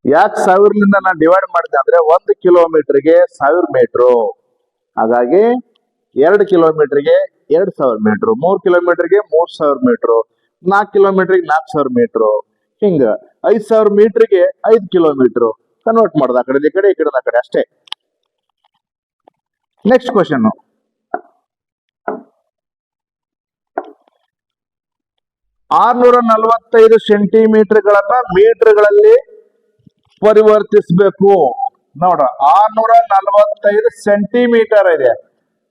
ಯಾಕೆ 1000ಲಿಂದ ನಾನು ಡಿವೈಡ್ ಮಾಡಿದೆ ಅಂದ್ರೆ 1 ಕಿಲೋಮೀಟರ್ಗೆ 1000 ಮೀಟರ್. ಹಾಗಾಗಿ 2 ಕಿಲೋಮೀಟರ್ಗೆ 2000 ಮೀಟರ್, 3 ಕಿಲೋಮೀಟರ್ಗೆ 3000 ಮೀಟರ್, 4 ಕಿಲೋಮೀಟರ್ಗೆ 4000 ಮೀಟರ್, ಹಿಂಗ 5000 ಮೀಟರ್ಗೆ 5 ಕಿಲೋಮೀಟರ್ ಕನ್ವರ್ಟ್ ಮಾಡೋದು. ಆ ಕಡೆ ಈ ಕಡೆ, ಈ ಕಡೆ ಆ ಕಡೆ ಅಷ್ಟೇ. Next question. 645 ಸೆಂಟಿಮೀಟರ್ಗಳನ್ನ ಮೀಟರ್ಗಳಲ್ಲಿ ಪರಿವರ್ತಿಸಬೇಕು. ನೋಡ್ರ, 645 ಸೆಂಟಿಮೀಟರ್ ಇದೆ,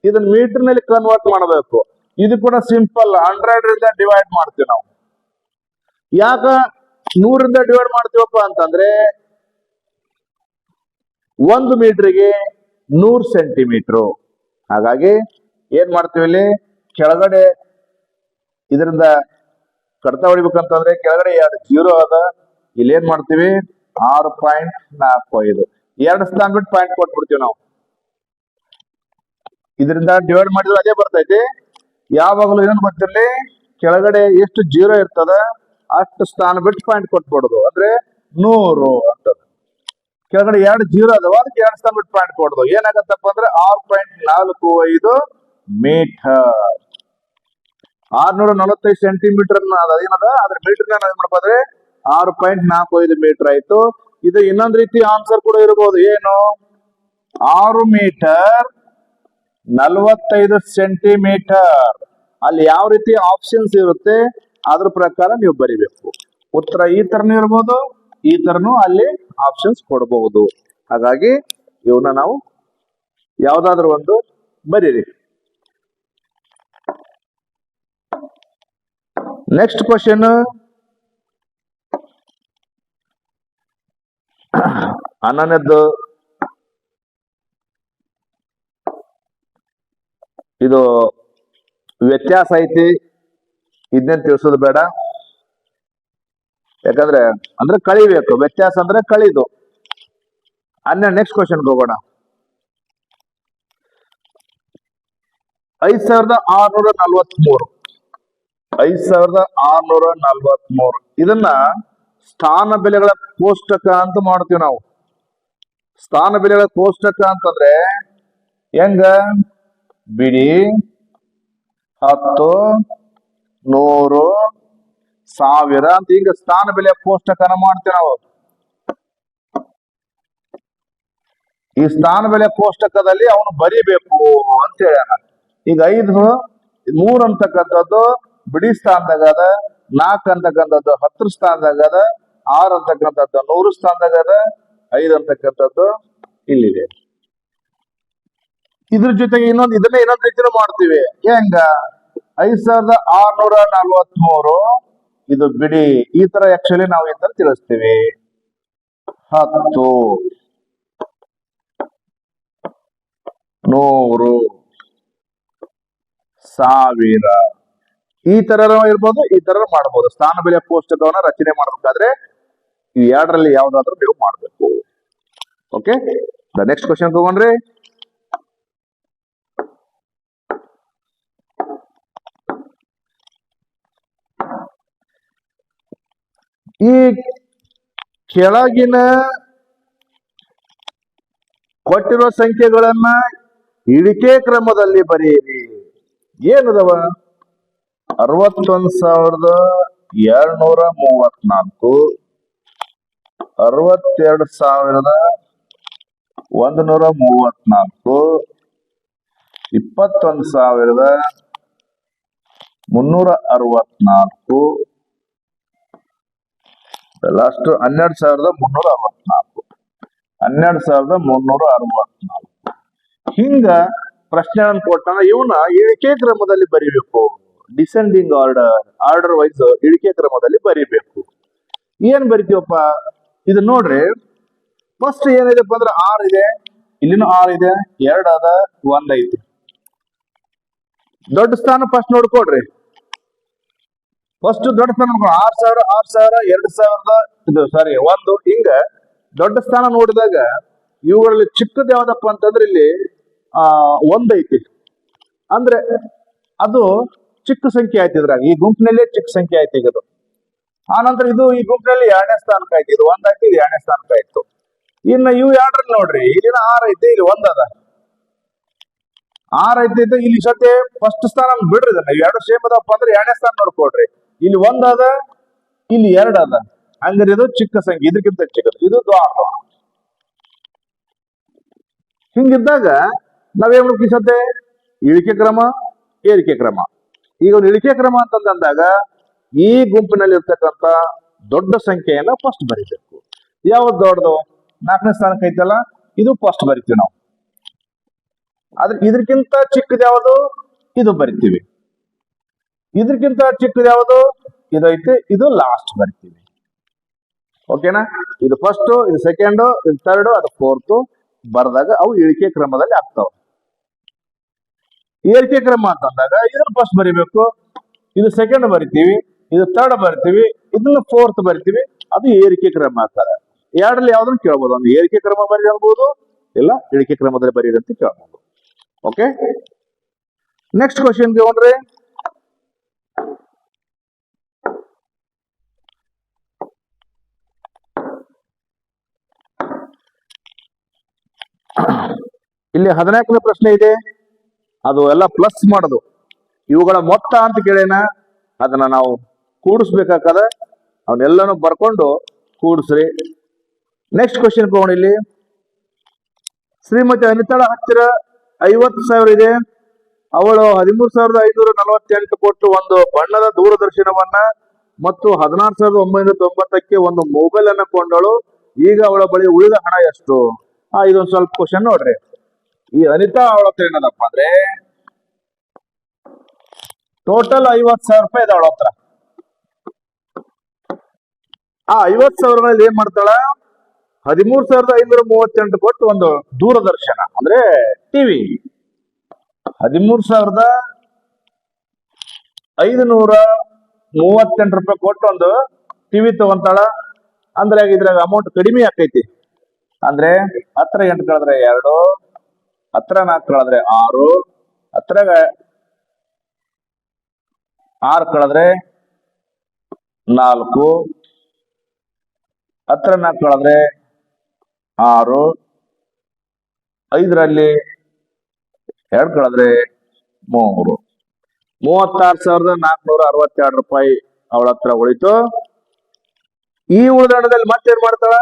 ಇದನ್ನ ಮೀಟರ್ ನಲ್ಲಿ ಕನ್ವರ್ಟ್ ಮಾಡಬೇಕು. ಇದು ಕೂಡ ಸಿಂಪಲ್, 100ರಿಂದ ಡಿವೈಡ್ ಮಾಡ್ತೀವಿ ನಾವು. ಯಾಕ 100ರಿಂದ ಡಿವೈಡ್ ಮಾಡ್ತೀವಪ್ಪ ಅಂತಂದ್ರೆ 1 ಮೀಟರ್ಗೆ 100 ಸೆಂಟಿಮೀಟರ್. ಹಾಗಾಗಿ ಏನ್ ಮಾಡ್ತೀವಿ, ಇಲ್ಲಿ ಕೆಳಗಡೆ ಇದರಿಂದ ಕಡ್ತಾ ಹೊಡಿಬೇಕಂತಂದ್ರೆ ಕೆಳಗಡೆ 2 0 ಅದ, ಇಲ್ಲಿ ಏನ್ ಮಾಡ್ತೀವಿ 6.45, 2 ಸ್ಥಾನ ಬಿಟ್ಟು ಪಾಯಿಂಟ್ ಕೊಟ್ಬಿಡ್ತೀವಿ ನಾವು. ಇದರಿಂದ ಡಿವೈಡ್ ಮಾಡಿದ್ರೆ ಅದೇ ಬರ್ತೈತಿ. ಯಾವಾಗಲೂ ಏನಂತ ಗೊತ್ತಿರಲಿ, ಕೆಳಗಡೆ ಎಷ್ಟು 0 ಇರ್ತದ ಅಷ್ಟು ಸ್ಥಾನ ಬಿಟ್ಟು ಪಾಯಿಂಟ್ ಕೊಟ್ಬಿಡೋದು, ಅಂದ್ರೆ 100 ಅಂತದ. ಕೆಳಗಡೆ 2 0 ಅದಾವ, ಅದಕ್ಕೆ 2 ಸ್ಥಾನ ಬಿಟ್ಟು ಪಾಯಿಂಟ್ ಕೊಡೋದು. ಏನಾಗತ್ತಪ್ಪ ಅಂದ್ರೆ 6.45 ಮೀಟರ್. 645 ಸೆಂಟಿಮೀಟರ್ ಏನದ ಅದ್ರ ಮೀಟರ್ ಏನ್ ಮಾಡ್ಬೋದ್ರೆ 6.45 ಮೀಟರ್ ಆಯ್ತು. ಇದು ಇನ್ನೊಂದ್ ರೀತಿ ಆನ್ಸರ್ ಕೂಡ ಇರಬಹುದು. ಏನು, 6 ಮೀಟರ್ 45 ಸೆಂಟಿಮೀಟರ್. ಅಲ್ಲಿ ಯಾವ ರೀತಿ ಆಪ್ಷನ್ಸ್ ಇರುತ್ತೆ ಅದ್ರ ಪ್ರಕಾರ ನೀವು ಬರಿಬೇಕು. ಉತ್ತರ ಈ ತರನೂ ಇರ್ಬೋದು, ಈ ತರನೂ ಅಲ್ಲಿ ಆಪ್ಷನ್ಸ್ ಕೊಡಬಹುದು. ಹಾಗಾಗಿ ಇವನ್ನ ನಾವು ಯಾವ್ದಾದ್ರು ಒಂದು ಬರೀರಿ. Next question. 11ನೇದ್ದು ಇದು ವ್ಯತ್ಯಾಸ ಐತಿ, ಇದನ್ನೇನ್ ತಿಳಿಸೋದು ಬೇಡ. ಯಾಕಂದ್ರೆ ಅಂದ್ರೆ ಕಳಿಬೇಕು, ವ್ಯತ್ಯಾಸ ಅಂದ್ರೆ ಕಳಿದು. ನೆಕ್ಸ್ಟ್ ಕ್ವಶನ್ ಹೋಗೋಣ. 5643 5643 ಇದನ್ನ ಸ್ಥಾನ ಬೆಲೆಗಳ ಕೋಷ್ಟಕ ಅಂತ ಮಾಡ್ತೀವಿ ನಾವು. ಸ್ಥಾನ ಬೆಲೆಗಳ ಕೋಷ್ಟಕ ಅಂತಂದ್ರೆ ಹೆಂಗ, ಬಿಡಿ 10 100 1000 ಅಂತ ಹಿಂಗ ಸ್ಥಾನ ಬೆಲೆಯ ಕೋಷ್ಟಕನ ಮಾಡ್ತೀವಿ ನಾವು. ಈ ಸ್ಥಾನ ಬೆಲೆ ಕೋಷ್ಟಕದಲ್ಲಿ ಅವನು ಬರಿಬೇಕು ಅಂತ ಹೇಳ್ಯಾನ. ಈಗ 5 3 ಅಂತಕ್ಕಂಥದ್ದು ಬಿಡಿ ಸ್ಥಾನದಾಗ ಅದ, 4 ಅಂತಕ್ಕಂಥದ್ದು 10 ಸ್ಥಾನದಾಗ ಅದ, 6 ಅಂತಕ್ಕಂಥದ್ದು 100 ಸ್ಥಾನದಾಗ ಅದ, 5 ಅಂತಕ್ಕಂಥದ್ದು ಇಲ್ಲಿದೆ. ಇದ್ರ ಜೊತೆಗೆ ಇದನ್ನ ಇನ್ನೊಂದ್ ರೀತಿನೂ ಮಾಡ್ತೀವಿ. ಹೆಂಗ, 5643 ಇದು ಬಿಡಿ. ಈ ತರ ಆಕ್ಚುಲಿ ನಾವು ಈ ತರ ತಿಳಿಸ್ತೀವಿ. 10 ನೂರು, ಸಾವಿರ, ಈ ತರ ಇರ್ಬೋದು, ಈ ತರ ಮಾಡಬಹುದು. ಸ್ಥಾನ ಬೆಲೆ ಕೋಷ್ಟಕವನ್ನ ರಚನೆ ಮಾಡಬೇಕಾದ್ರೆ ಈ ಎರಡರಲ್ಲಿ ಯಾವ್ದಾದ್ರು ನೀವು ಮಾಡಬೇಕು. ಓಕೆ, ದ ನೆಕ್ಸ್ಟ್ ಕ್ವಶನ್ ತಗೊಂಡ್ರಿ. ಈ ಕೆಳಗಿನ ಕೊಟ್ಟಿರುವ ಸಂಖ್ಯೆಗಳನ್ನ ಇಳಿಕೆ ಕ್ರಮದಲ್ಲಿ ಬರೆಯಿರಿ. ಏನದವ? 61,234, 62,134, 21,364, ಲಾಸ್ಟ್ 12,364, 12,364. ಹಿಂಗ ಪ್ರಶ್ನೆ ಕೊಟ್ಟಾಗ ಇವನ್ನ ಇಳಿಕೆ ಕ್ರಮದಲ್ಲಿ ಬರಿಬೇಕು. ಡಿಸೆಂಡಿಂಗ್ ಆರ್ಡರ್ ವೈಸ್ ಇಳಿಕೆ ಕ್ರಮದಲ್ಲಿ ಬರಿಬೇಕು. ಏನ್ ಬರಿತೀವಪ್ಪ? ಇದು ನೋಡ್ರಿ, ಫಸ್ಟ್ ಏನಿದೆಪ್ಪ ಅಂದ್ರೆ 6 ಇದೆ, ಇಲ್ಲಿನೂ 6 ಇದೆ, 2 ಅದ, 1 ಐತಿ. ದೊಡ್ಡ ಸ್ಥಾನ ಫಸ್ಟ್ ನೋಡ್ಕೊಡ್ರಿ. ಫಸ್ಟ್ ದೊಡ್ಡ ಸ್ಥಾನ ನೋಡ್ಕೊಳ 6,000, 6,000, 2,000, ಇದು ಸಾರಿ 1, ಹಿಂಗ ದೊಡ್ಡ ಸ್ಥಾನ ನೋಡಿದಾಗ ಇವುಗಳಲ್ಲಿ ಚಿಕ್ಕದ ಯಾವ್ದಪ್ಪ ಅಂತಂದ್ರೆ ಇಲ್ಲಿ 1 ಐತಿ. ಅಂದ್ರೆ ಅದು ಚಿಕ್ಕ ಸಂಖ್ಯೆ ಆಯ್ತು. ಇದ್ರಾಗ ಈ ಗುಂಪಿನಲ್ಲೇ ಚಿಕ್ಕ ಸಂಖ್ಯೆ ಆಯ್ತು ಈಗ ಅದು. ಆ ನಂತರ ಇದು ಈ ಗುಂಪಿನಲ್ಲಿ 2ನೇ ಸ್ಥಾನಕ್ಕೆ ಆಯ್ತು. ಇದು 1 ಆಯ್ತು, ಇದು 2ನೇ ಸ್ಥಾನಕ್ಕೆ ಆಯ್ತು. ಇನ್ನು ಇವು ಎರಡರಲ್ಲಿ ನೋಡ್ರಿ, ಇಲ್ಲಿನ 6 ಐತಿ, ಇಲ್ಲಿ 1 ಅದ. 6 ಐತಿ, ಇಲ್ಲಿ ಸದ್ಯ ಫಸ್ಟ್ ಸ್ಥಾನ ಬಿಡ್ರಿ. ಇದನ್ನ ಎರಡು ಸೇಮ್ ಅದಪ್ಪ ಅಂದ್ರೆ 2ನೇ ಸ್ಥಾನ ನೋಡ್ಕೊಡ್ರಿ. ಇಲ್ಲಿ 1 ಅದ, ಇಲ್ಲಿ 2 ಅದ. ಹಂಗಾರೆ ಇದು ಚಿಕ್ಕ ಸಂಖ್ಯೆ, ಇದಕ್ಕಿಂತ ಚಿಕ್ಕದು, ಇದು ದೊಡ್ಡ. ಹಿಂಗಿದ್ದಾಗ ನಾವೇನ್ ಮಾಡ್ತೀವಿ? ಸದ್ಯ ಇಳಿಕೆ ಕ್ರಮ, ಏರಿಕೆ ಕ್ರಮ. ಈಗ ಒಂದು ಇಳಿಕೆ ಕ್ರಮ ಅಂತಂದಾಗ ಈ ಗುಂಪಿನಲ್ಲಿ ಇರ್ತಕ್ಕಂಥ ದೊಡ್ಡ ಸಂಖ್ಯೆಯನ್ನ ಫಸ್ಟ್ ಬರಿಬೇಕು. ಯಾವ್ದು ದೊಡ್ಡದು? 4ನೇ ಸ್ಥಾನಕ್ಕೆ ಐತಲ್ಲ, ಇದು ಫಸ್ಟ್ ಬರಿತೀವಿ ನಾವು. ಆದ್ರೆ ಇದಕ್ಕಿಂತ ಚಿಕ್ಕದ ಯಾವುದು? ಇದು ಬರಿತೀವಿ. ಇದಕ್ಕಿಂತ ಚಿಕ್ಕದ ಯಾವುದು? ಇದೈತೆ, ಇದು ಲಾಸ್ಟ್ ಬರಿತೀವಿ. ಓಕೆನಾ? ಇದು ಫಸ್ಟ್, ಇದು ಸೆಕೆಂಡ್, ಇದು ಥರ್ಡ್, ಅದು ಫೋರ್ತ್ ಬರೆದಾಗ ಅವು ಇಳಿಕೆ ಕ್ರಮದಲ್ಲಿ ಆಗ್ತಾವ. ಏರಿಕೆ ಕ್ರಮ ಅಂತಂದಾಗ ಇದನ್ನ ಫಸ್ಟ್ ಬರಿಬೇಕು, ಇದು ಸೆಕೆಂಡ್ ಬರಿತೀವಿ, ಇದು ಥರ್ಡ್ ಬರಿತೀವಿ, ಇದನ್ನ ಫೋರ್ತ್ ಬರಿತೀವಿ, ಅದು ಏರಿಕೆ ಕ್ರಮ ಆಗ್ತಾರೆ. ಎರಡರಲ್ಲಿ ಯಾವ್ದನ್ನು ಕೇಳ್ಬೋದು. ಒಂದು ಏರಿಕೆ ಕ್ರಮ ಬರಿ ಅನ್ಬೋದು, ಇಲ್ಲ ಇಳಿಕೆ ಕ್ರಮದಲ್ಲಿ ಬರೀರಿ ಅಂತ ಕೇಳ್ಬೋದು. ಓಕೆ, ನೆಕ್ಸ್ಟ್ ಕ್ವಶನ್ ತಗೊಂಡ್ರೆ, ಇಲ್ಲಿ 14ನೇ ಪ್ರಶ್ನೆ ಇದೆ. ಅದು ಎಲ್ಲ ಪ್ಲಸ್ ಮಾಡೋದು. ಇವುಗಳ ಮೊತ್ತ ಅಂತ ಕೇಳೇನ, ಅದನ್ನ ನಾವು ಕೂಡಿಸ್ಬೇಕಾದ ಅವನ್ನೆಲ್ಲನೂ ಬರ್ಕೊಂಡು ಕೂಡಿಸ್ರಿ. ನೆಕ್ಸ್ಟ್ ಕ್ವಶನ್ ತಗೊಂಡು, ಇಲ್ಲಿ ಶ್ರೀಮತಿ ಅನಿತಾಳ ಹತ್ತಿರ 50,000 ಇದೆ. ಅವಳು 13,548 ಕೊಟ್ಟು ಒಂದು ಬಣ್ಣದ ದೂರದರ್ಶನವನ್ನ ಮತ್ತು 16,990ಕ್ಕೆ ಒಂದು ಮೊಬೈಲ್ ಅನ್ನ ಕೊಂಡಳು. ಈಗ ಅವಳ ಬಳಿ ಉಳಿದ ಹಣ ಎಷ್ಟು? ಇದೊಂದು ಸ್ವಲ್ಪ ಕ್ವಶನ್ ನೋಡ್ರಿ. ಈ ಅನಿತಾ ಅವಳ ಹತ್ರ ಏನದಪ್ಪ ಅಂದ್ರೆ ಟೋಟಲ್ 50,000 ರೂಪಾಯಿ ಇದೆ ಅವಳ ಹತ್ರ. 50,000ಗಳಲ್ಲಿ ಏನ್ ಮಾಡ್ತಾಳ? 13,538 ಕೊಟ್ಟು ಒಂದು ದೂರದರ್ಶನ ಅಂದ್ರೆ ಟಿವಿ, 13,538 ರೂಪಾಯಿ ಕೊಟ್ಟು ಒಂದು ಟಿವಿ ತಗೊಂತಾಳ. ಅಂದ್ರೆ ಇದ್ರಾಗ ಅಮೌಂಟ್ ಕಡಿಮೆ ಆಕೈತಿ. ಅಂದ್ರೆ 10 8 ಕಳೆದ್ರೆ 2, 10 4 ಕಳೆದ್ರೆ 6, 10 6 ಕಳೆದ್ರೆ 4, 10 4 ಕಳೆದ್ರೆ 6, 5ರಲ್ಲಿ 2 ಕಳೆದ್ರೆ 3, 36,462 ರೂಪಾಯಿ ಅವಳ ಹತ್ರ ಉಳಿತು. ಈ ಉಳಿದಣದಲ್ಲಿ ಮತ್ತೇನ್ ಮಾಡ್ತಾಳ?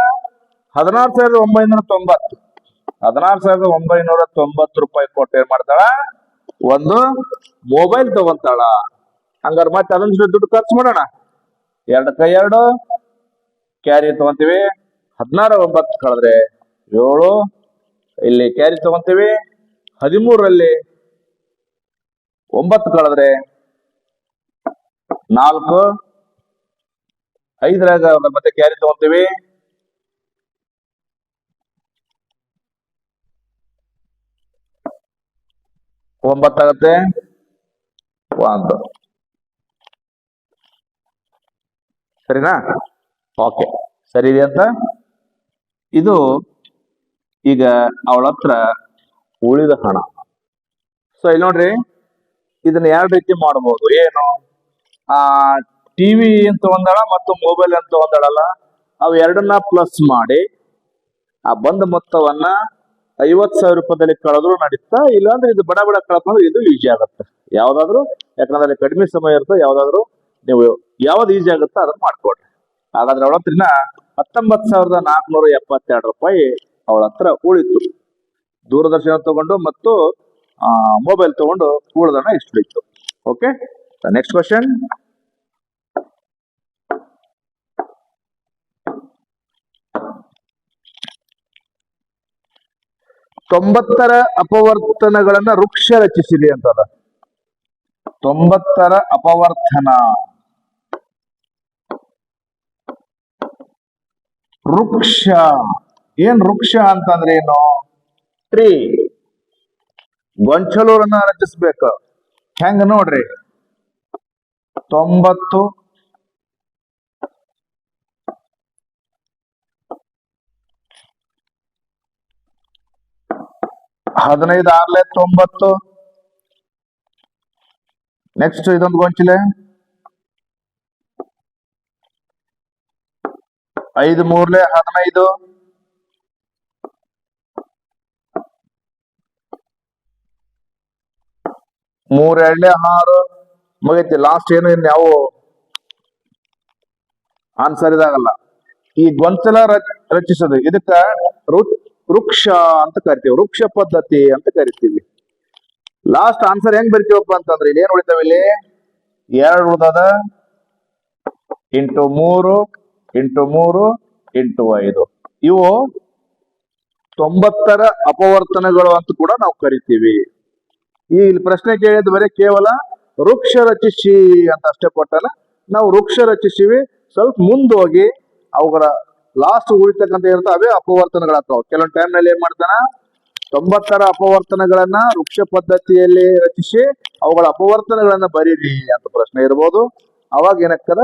16,990 ರೂಪಾಯಿ ಕೊಟ್ಟು ಏನ್ ಮಾಡ್ತಾಳ? ಒಂದು ಮೊಬೈಲ್ ತಗೊಂತಾಳ. ಹಂಗಾರೆ ಮತ್ತೆ ಅದನ್ನ ದುಡ್ಡು ಖರ್ಚು ಮಾಡೋಣ. 2 ಕೈ 2 ಕ್ಯಾರಿ ತಗೊಂತೀವಿ. 16 9 ಕಳೆದ್ರೆ 7, ಇಲ್ಲಿ ಕ್ಯಾರಿ ತಗೊಂತೀವಿ. 13ರಲ್ಲಿ 9 ಕಳೆದ್ರೆ 4, 5ರಾಗ ಮತ್ತೆ ಕ್ಯಾರಿ ತಗೊಂತೀವಿ. ಒಂಬತ್ತಾಗತ್ತೆ ಒಂದು. ಸರಿನಾ? ಓಕೆ, ಸರಿ ಇದೆ ಅಂತ. ಇದು ಈಗ ಅವಳ ಹತ್ರ ಉಳಿದ ಹಣ. ಸೊ ಇಲ್ಲಿ ನೋಡ್ರಿ, ಇದನ್ನ ಎರಡು ರೀತಿ ಮಾಡಬಹುದು. ಏನು, ಆ ಟಿವಿ ಅಂತ ಒಂದಳ ಮತ್ತು ಮೊಬೈಲ್ ಅಂತ ಒಂದಳಲ್ಲ, ಅವು ಎರಡನ್ನ ಪ್ಲಸ್ ಮಾಡಿ ಆ ಬಂದ ಮೊತ್ತವನ್ನ 50,000 ರೂಪಾಯಿದಲ್ಲಿ ಕಳೆದ್ರು ನಡೀತಾ, ಇಲ್ಲಾಂದ್ರೆ ಇದು ಬಡ ಬಡ ಕಳ್ಕೊಂಡ್ರೆ ಇದು ಈಜಿ ಆಗುತ್ತೆ. ಯಾವ್ದಾದ್ರು, ಯಾಕಂದ್ರೆ ಕಡಿಮೆ ಸಮಯ ಇರುತ್ತೆ, ಯಾವ್ದಾದ್ರು ನೀವು ಯಾವ್ದು ಈಜಿ ಆಗುತ್ತೋ ಅದನ್ನ ಮಾಡ್ಕೊಡ್ರಿ. ಹಾಗಾದ್ರೆ ಅವಳ ಹತ್ರ 19,472 ರೂಪಾಯಿ ಅವಳ ಹತ್ರ ಉಳಿತು. ದೂರದರ್ಶನ ತಗೊಂಡು ಮತ್ತು ಮೊಬೈಲ್ ತಗೊಂಡು ಉಳಿದಣ ಇಷ್ಟು ಉಳಿತು. Okay, next question. 90ರ ಅಪವರ್ತನಗಳನ್ನ ವೃಕ್ಷ ರಚಿಸಿರಿ ಅಂತದ. 90ರ ಅಪವರ್ತನ ವೃಕ್ಷ. ಏನ್ ವೃಕ್ಷ ಅಂತಂದ್ರೆ ಏನು? ಟ್ರೀ. ಗೊಂಚಲೂರನ್ನ ರಚಿಸ್ಬೇಕು. ಹೆಂಗ ನೋಡ್ರಿ, 90 15 6 90. ನೆಕ್ಸ್ಟ್ ಇದೊಂದು ಗೊಂಚಲೆ 5 3 15. 3 2 6. ಮುಗೈತಿ. ಲಾಸ್ಟ್ ಏನು ಇನ್ಯಾವ ಆನ್ಸರ್ ಇದಾಗಲ್ಲ. ಈ ಗೊಂಚಲ ರಚಿಸೋದು ಇದಕ್ಕ ವೃಕ್ಷ ಅಂತ ಕರಿತೀವಿ, ವೃಕ್ಷ ಪದ್ಧತಿ ಅಂತ ಕರಿತೀವಿ. ಲಾಸ್ಟ್ ಆನ್ಸರ್ ಹೆಂಗ್ ಬರಿತೀವಪ್ಪ ಅಂತಂದ್ರೆ, ಇಲ್ಲಿ ಏನ್ ಉಳಿತಾವ? ಇಲ್ಲಿ 2 ಉಳ್ದದ, ಇಂಟು 3 ಇಂಟು 3 ಇಂಟು 5. ಇವು 90ರ ಅಪವರ್ತನಗಳು ಅಂತ ಕೂಡ ನಾವು ಕರಿತೀವಿ. ಈ ಇಲ್ಲಿ ಪ್ರಶ್ನೆ ಕೇಳಿದ ಬರೀ ಕೇವಲ ವೃಕ್ಷ ರಚಿಸಿ ಅಂತ ಅಷ್ಟೇ ಕೊಟ್ಟಲ್ಲ. ನಾವು ವೃಕ್ಷ ರಚಿಸಿವಿ, ಸ್ವಲ್ಪ ಮುಂದೋಗಿ ಅವುಗಳ ಲಾಸ್ಟ್ ಉಳಿತಕ್ಕಂತ ಇರುತ್ತೆ, ಅವೇ ಅಪವರ್ತನಗಳಾಗ್ತಾವ. ಕೆಲವೊಂದು ಟೈಮ್ ನಲ್ಲಿ ಏನ್ ಮಾಡ್ತಾನ, 90ರ ಅಪವರ್ತನಗಳನ್ನ ವೃಕ್ಷ ಪದ್ಧತಿಯಲ್ಲಿ ರಚಿಸಿ ಅವುಗಳ ಅಪವರ್ತನಗಳನ್ನ ಬರೀರಿ ಅಂತ ಪ್ರಶ್ನೆ ಇರ್ಬೋದು. ಅವಾಗ ಏನಕ್ಕದ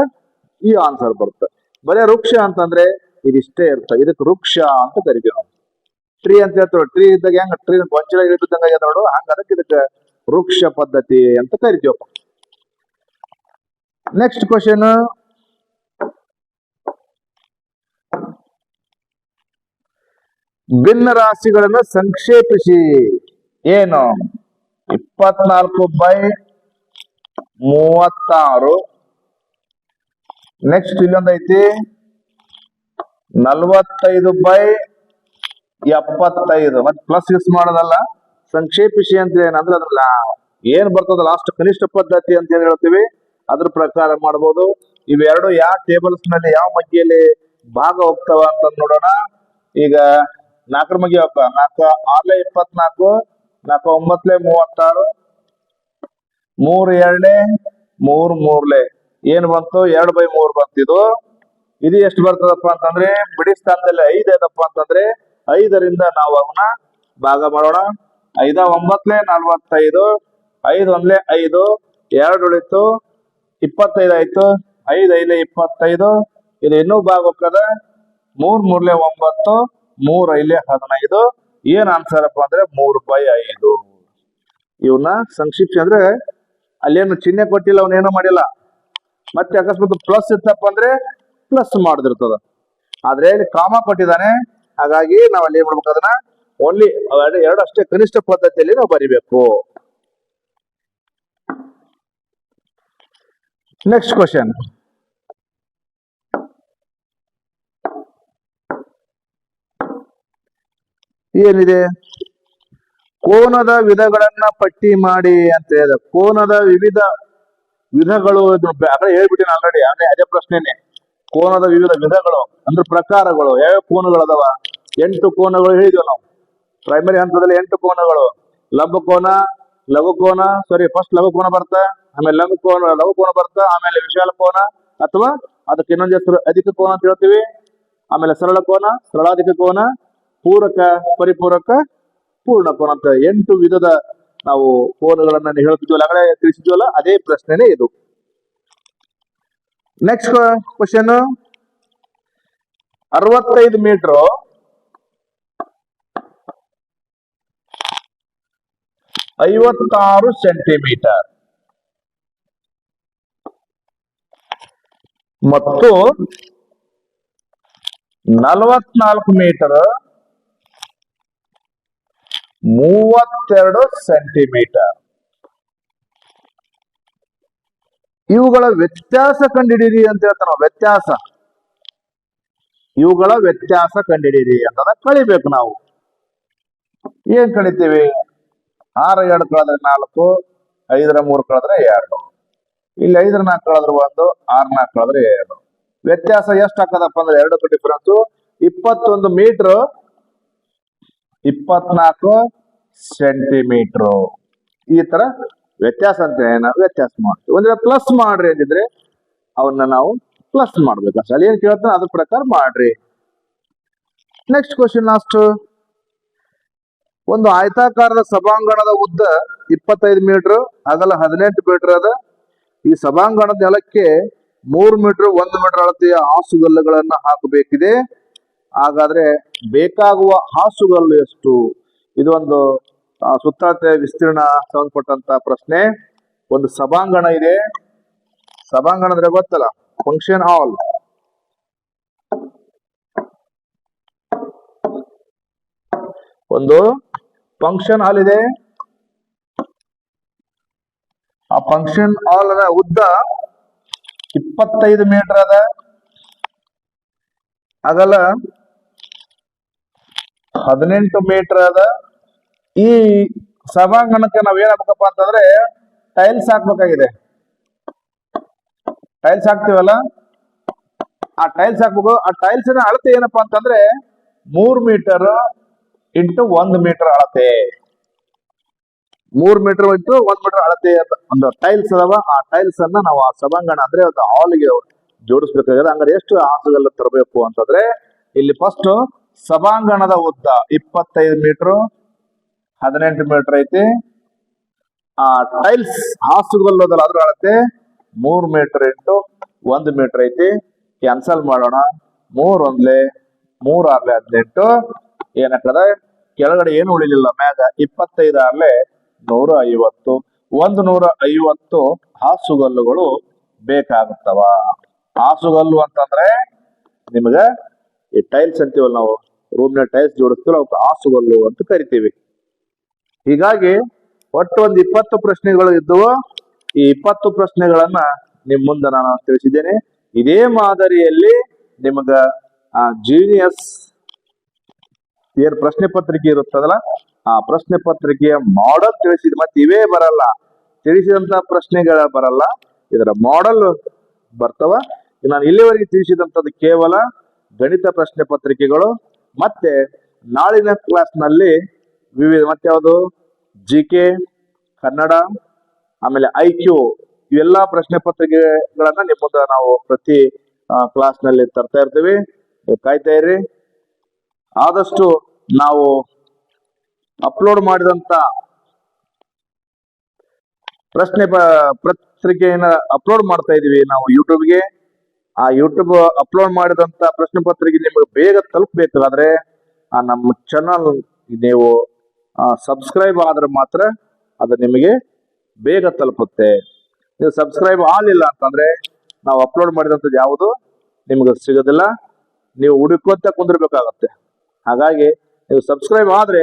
ಈ ಆನ್ಸರ್ ಬರುತ್ತೆ. ಬರೀ ವೃಕ್ಷ ಅಂತಂದ್ರೆ ಇದಿಷ್ಟೇ ಇರುತ್ತೆ, ಇದಕ್ಕೆ ವೃಕ್ಷ ಅಂತ ಕರಿತೀವಿ ನಾವು. ಟ್ರೀ ಅಂತ ಹೇಳ್ತೇವೆ, ಟ್ರೀ ಇದ್ದಾಗ ಹೆಂಗ ಟ್ರೀ ಗೊಂಚಲ ಇಳಿದಂಗ ನೋಡು, ಹಂಗ ಅದಕ್ಕೆ ಇದಕ್ಕೆ ವೃಕ್ಷ ಪದ್ಧತಿ ಅಂತ ಕರಿತೀವಪ್ಪ. Next question. ಭಿನ್ನ ರಾಶಿಗಳನ್ನು ಸಂಕ್ಷೇಪಿಸಿ. ಏನು? 24/36. ನೆಕ್ಸ್ಟ್ ಇಲ್ಲೊಂದೈತಿ 45/75. ಮತ್ತೆ ಪ್ಲಸ್ ಯೂಸ್ ಮಾಡೋದಲ್ಲ, ಸಂಕ್ಷೇಪಿಸಿ ಅಂತ ಏನಂದ್ರೆ ಅದ್ರಲ್ಲ ಏನ್ ಬರ್ತದ ಲಾಸ್ಟ್ ಕನಿಷ್ಠ ಪದ್ಧತಿ ಅಂತ ಏನ್ ಹೇಳ್ತೀವಿ ಅದ್ರ ಪ್ರಕಾರ ಮಾಡ್ಬೋದು. ಇವೆರಡು ಯಾವ ಟೇಬಲ್ಸ್ ನಲ್ಲಿ ಯಾವ ಮಗ್ಗಿಯಲ್ಲಿ ಭಾಗ ಹೋಗ್ತಾವ ಅಂತ ನೋಡೋಣ. ಈಗ 4 ಮಗ್ಗಿ ಹೋಗ್ತಾವ. 4 6 24, 4 9 36, 3 2 3 ಏನ್ ಬಂತು? 2/3 ಬಂತು. ಇದು ಎಷ್ಟು ಬರ್ತದಪ್ಪ ಅಂತಂದ್ರೆ, ಬಿಡಿ ಸ್ಥಾನದಲ್ಲಿ 5 ಐದಪ್ಪ ಅಂತಂದ್ರೆ 5ರಿಂದ ನಾವು ಅವನ್ನ ಭಾಗ ಮಾಡೋಣ. 5 9 45, 5 1 5, 2 ಉಳಿತು 25 ಆಯ್ತು. 5 5 25. ಇದು ಇನ್ನೂ ಭಾಗ ಹೋಗ್ತದ. 3 3 9, 3 5 15. ಏನ್ ಆನ್ಸರ್ ಅಪ್ಪ ಅಂದ್ರೆ 3/5. ಇವನ್ನ ಸಂಕ್ಷಿಪ್ತ ಅಂದ್ರೆ ಅಲ್ಲೇನು ಚಿಹ್ನೆ ಕೊಟ್ಟಿಲ್ಲ, ಅವನೇನು ಮಾಡಿಲ್ಲ. ಮತ್ತೆ ಅಕಸ್ಮಾತ್ ಪ್ಲಸ್ ಇತ್ತಪ್ಪ ಅಂದ್ರೆ ಪ್ಲಸ್ ಮಾಡದಿರ್ತದ. ಆದ್ರೆ ಇಲ್ಲಿ ಕಾಮ ಕೊಟ್ಟಿದ್ದಾನೆ, ಹಾಗಾಗಿ ನಾವ್ ಅಲ್ಲಿ ಏನ್ ಮಾಡ್ಬೇಕು, ಅದನ್ನ ಓನ್ಲಿ ಎರಡು ಅಷ್ಟೇ ಕನಿಷ್ಠ ಪದ್ಧತಿಯಲ್ಲಿ ನಾವು ಬರಿಬೇಕು. Next question. ಏನಿದೆ? ಕೋನದ ವಿಧಗಳನ್ನ ಪಟ್ಟಿ ಮಾಡಿ ಅಂತ ಹೇಳಿದ. ಕೋನದ ವಿವಿಧ ವಿಧಗಳು ಹೇಳ್ಬಿಟ್ಟಿನ ಆಲ್ರೆಡಿ, ಅದೇ ಪ್ರಶ್ನೆನೆ. ಕೋನದ ವಿವಿಧ ವಿಧಗಳು ಅಂದ್ರೆ ಪ್ರಕಾರಗಳು, ಯಾವ್ಯಾವ ಕೋನಗಳು ಅದಾವ? 8 ಕೋನಗಳು ಹೇಳಿದ್ವಿ ನಾವು ಪ್ರೈಮರಿ ಹಂತದಲ್ಲಿ. 8 ಕೋನಗಳು: ಲಂಬ ಕೋನ, ಲಘು ಕೋನ, ಫಸ್ಟ್ ಲಘು ಕೋನ ಬರ್ತಾ, ಆಮೇಲೆ ಲಘು ಕೋನ ಬರ್ತಾ, ಆಮೇಲೆ ವಿಶಾಲ ಕೋನ ಅಥವಾ ಅದಕ್ಕೆ ಇನ್ನೊಂದು ಹೆಸರು ಅಧಿಕ ಕೋನ ಅಂತ ಹೇಳ್ತೀವಿ. ಆಮೇಲೆ ಸರಳ ಕೋನ, ಸರಳಾಧಿಕ ಕೋನ, ಪೂರಕ, ಪರಿಪೂರಕ, ಪೂರ್ಣ ಕೋನ ಅಂತ 8 ವಿಧದ ನಾವು ಕೋನಗಳನ್ನ ಹೇಳ್ತಿದ್ವಲ್ಲ, ಆಗಲೇ ತಿಳಿಸಿದ್ವಲ್ಲ, ಅದೇ ಪ್ರಶ್ನೆನೇ ಇದು. ನೆಕ್ಸ್ಟ್ ಕ್ವಶನ್, 65 ಮೀಟರ್ 56 ಸೆಂಟಿಮೀಟರ್ ಮತ್ತು 44 ಮೀಟರ್ 32 ಸೆಂಟಿಮೀಟರ್. ಇವುಗಳ ವ್ಯತ್ಯಾಸ ಕಂಡುಹಿಡಿಯಿರಿ ಅಂತ ಹೇಳ್ತಾನೆ. ವ್ಯತ್ಯಾಸ, ಇವುಗಳ ವ್ಯತ್ಯಾಸ ಕಂಡುಹಿಡಿಯಿರಿ ಅಂತ ಕಳಿಬೇಕು ನಾವು. ಏನ್ ಕಳಿತೀವಿ? 6 2 ಕಳೆದ್ರೆ 4, 5 3 ಕಳೆದ್ರೆ 2, ಇಲ್ಲಿ 5 4 ಕಳೆದ್ರೆ 1, 6 4 ಕಳೆದ್ರೆ 2. ವ್ಯತ್ಯಾಸ ಎಷ್ಟು ಹಾಕದಪ್ಪ ಅಂದ್ರೆ 2 ಡಿಫರೆನ್ಸ್ 21 ಮೀಟರ್ 24 ಸೆಂಟಿಮೀಟರ್. ಈ ತರ ವ್ಯತ್ಯಾಸ ಅಂತ ವ್ಯತ್ಯಾಸ ಮಾಡ್ತೀವಿ. ಒಂದ್ ಪ್ಲಸ್ ಮಾಡ್ರಿ ಅಂದಿದ್ರೆ ಅವನ್ನ ನಾವು ಪ್ಲಸ್ ಮಾಡ್ಬೇಕು. ಅಸಲು ಏನ್ ಕೇಳ್ತಾನೆ ಅದ್ರ ಪ್ರಕಾರ ಮಾಡ್ರಿ. Next question, last. ಒಂದು ಆಯತಾಕಾರದ ಸಭಾಂಗಣದ ಉದ್ದ 25 ಮೀಟರ್, ಅಗಲ 18 ಮೀಟರ್ ಅದ. ಈ ಸಭಾಂಗಣದ ನೆಲಕ್ಕೆ 3 ಮೀಟರ್ 1 ಮೀಟರ್ ಅಳತೆಯ ಹಾಸುಗಲ್ಲುಗಳನ್ನ ಹಾಕಬೇಕಿದೆ. ಹಾಗಾದ್ರೆ ಬೇಕಾಗುವ ಹಾಸುಗಲ್ಲು ಎಷ್ಟು? ಇದು ಒಂದು ಸುತ್ತಳತೆ ವಿಸ್ತೀರ್ಣ ಸಂಬಂಧಪಟ್ಟಂತ ಪ್ರಶ್ನೆ. ಒಂದು ಸಭಾಂಗಣ ಇದೆ. ಸಭಾಂಗಣ ಅಂದ್ರೆ ಗೊತ್ತಲ್ಲ, ಫಂಕ್ಷನ್ ಹಾಲ್. ಒಂದು ಫಂಕ್ಷನ್ ಹಾಲ್ ಇದೆ. ಆ ಫಂಕ್ಷನ್ ಹಾಲ್ ನ ಉದ್ದ 25 ಮೀಟರ್ ಅದ, ಅಗಲ 18 ಮೀಟರ್ ಅದ. ಈ ಸಭಾಂಗಣಕ್ಕೆ ನಾವ್ ಏನ್ ಹಾಕ್ಬೇಕಪ್ಪ ಅಂತಂದ್ರೆ ಟೈಲ್ಸ್ ಹಾಕ್ಬೇಕಾಗಿದೆ. ಟೈಲ್ಸ್ ಹಾಕ್ತಿವಲ್ಲ, ಆ ಟೈಲ್ಸ್ ಹಾಕ್ಬೇಕು. ಆ ಟೈಲ್ಸ್ ನ ಅಳತೆ ಏನಪ್ಪಾ ಅಂತಂದ್ರೆ 3 ಮೀಟರ್ ಇಂಟು 1 ಮೀಟರ್ ಅಳತೆ. 3 ಮೀಟರ್ ಇಂಟು 1 ಮೀಟರ್ ಅಳತೆ ಒಂದು ಟೈಲ್ಸ್ ಅದಾವ. ಆ ಟೈಲ್ಸ್ ಅನ್ನ ನಾವು ಆ ಸಭಾಂಗಣ ಅಂದ್ರೆ ಒಂದು ಹಾಲ್ಗೆ ಜೋಡಿಸ್ಬೇಕಾಗಿದೆ. ಹಂಗಾರೆ ಎಷ್ಟು ಹಾಸುಗಲ್ಲು ತರಬೇಕು ಅಂತಂದ್ರೆ, ಇಲ್ಲಿ ಫಸ್ಟ್ ಸಭಾಂಗಣದ ಉದ್ದ 25 ಮೀಟರ್ 18 ಮೀಟರ್ ಐತಿ. ಆ ಟೈಲ್ಸ್ ಹಾಸುಗಲ್ಲೋದಲ್ಲ ಅದ್ರ ಅಳತೆ 3 ಮೀಟರ್ ಇಂಟು 1 ಮೀಟರ್ ಐತಿ. ಕ್ಯಾನ್ಸಲ್ ಮಾಡೋಣ. 3 1 3 6 18 ಏನಾಗ್ತದೆ? ಕೆಳಗಡೆ ಏನು ಉಳಿಲಿಲ್ಲ, ಮ್ಯಾಗ 25 6 150. 150 ಹಾಸುಗಲ್ಲುಗಳು ಬೇಕಾಗುತ್ತವ. ಹಾಸುಗಲ್ಲು ಅಂತಂದ್ರೆ ನಿಮ್ಗ ಈ ಟೈಲ್ಸ್ ಅಂತೀವಲ್ಲ, ನಾವು ರೂಮ್ನ ಟೈಲ್ಸ್ ಜೋಡಿಸ್ತೀವಲ್ಲ, ಅವಕ್ಕೆ ಹಾಸುಗಲ್ಲು ಅಂತ ಕರಿತೀವಿ. ಹೀಗಾಗಿ ಒಟ್ಟು ಒಂದು 20 ಪ್ರಶ್ನೆಗಳು ಇದ್ದವು. ಈ 20 ಪ್ರಶ್ನೆಗಳನ್ನ ನಿಮ್ ಮುಂದೆ ನಾನು ತಿಳಿಸಿದ್ದೇನೆ. ಇದೇ ಮಾದರಿಯಲ್ಲಿ ನಿಮಗ ಜೀನಿಯಸ್ ಏನ್ ಪ್ರಶ್ನೆ ಪತ್ರಿಕೆ ಇರುತ್ತದಲ್ಲ, ಆ ಪ್ರಶ್ನೆ ಪತ್ರಿಕೆಯ ಮಾಡೆಲ್ ತಿಳಿಸಿದ, ಮತ್ತೆ ಇವೇ ಬರಲ್ಲ, ತಿಳಿಸಿದಂತ ಪ್ರಶ್ನೆಗಳ ಬರಲ್ಲ, ಇದರ ಮಾಡೆಲ್ ಬರ್ತವ. ನಾನು ಇಲ್ಲಿವರೆಗೆ ತಿಳಿಸಿದಂಥದ್ದು ಕೇವಲ ಗಣಿತ ಪ್ರಶ್ನೆ ಪತ್ರಿಕೆಗಳು. ಮತ್ತೆ ನಾಳಿನ ಕ್ಲಾಸ್ ನಲ್ಲಿ ವಿವಿಧ ಮತ್ತೆ ಯಾವುದು GK, ಕನ್ನಡ, ಆಮೇಲೆ IQ ಇವೆಲ್ಲಾ ಪ್ರಶ್ನೆ ಪತ್ರಿಕೆಗಳನ್ನ ನಿಮ್ಮ ಮುಂದೆ ನಾವು ಪ್ರತಿ ಕ್ಲಾಸ್ ನಲ್ಲಿ ತರ್ತಾ ಇರ್ತೀವಿ. ಕಾಯ್ತಾ ಇರ್ರಿ. ಆದಷ್ಟು ನಾವು ಅಪ್ಲೋಡ್ ಮಾಡಿದಂತ ಪ್ರಶ್ನೆ ಪತ್ರಿಕೆಯನ್ನ ಅಪ್ಲೋಡ್ ಮಾಡ್ತಾ ಇದೀವಿ ನಾವು ಯೂಟ್ಯೂಬ್ಗೆ. ಆ ಯೂಟ್ಯೂಬ್ ಅಪ್ಲೋಡ್ ಮಾಡಿದಂತ ಪ್ರಶ್ನೆ ಪತ್ರಿಕೆ ನಿಮಗೆ ಬೇಗ ತಲುಪಬೇಕಾದ್ರೆ ನಮ್ಮ ಚಾನಲ್ ನೀವು ಸಬ್ಸ್ಕ್ರೈಬ್ ಆದ್ರೆ ಮಾತ್ರ ಅದು ನಿಮಗೆ ಬೇಗ ತಲುಪುತ್ತೆ. ನೀವು ಸಬ್ಸ್ಕ್ರೈಬ್ ಆಗಲಿಲ್ಲ ಅಂತಂದ್ರೆ ನಾವು ಅಪ್ಲೋಡ್ ಮಾಡಿದಂಥದ್ದು ಯಾವುದು ನಿಮ್ಗೆ ಸಿಗೋದಿಲ್ಲ, ನೀವು ಹುಡುಕೋತ ಕುಂದಿರ್ಬೇಕಾಗತ್ತೆ. ಹಾಗಾಗಿ ನೀವು ಸಬ್ಸ್ಕ್ರೈಬ್ ಆದ್ರೆ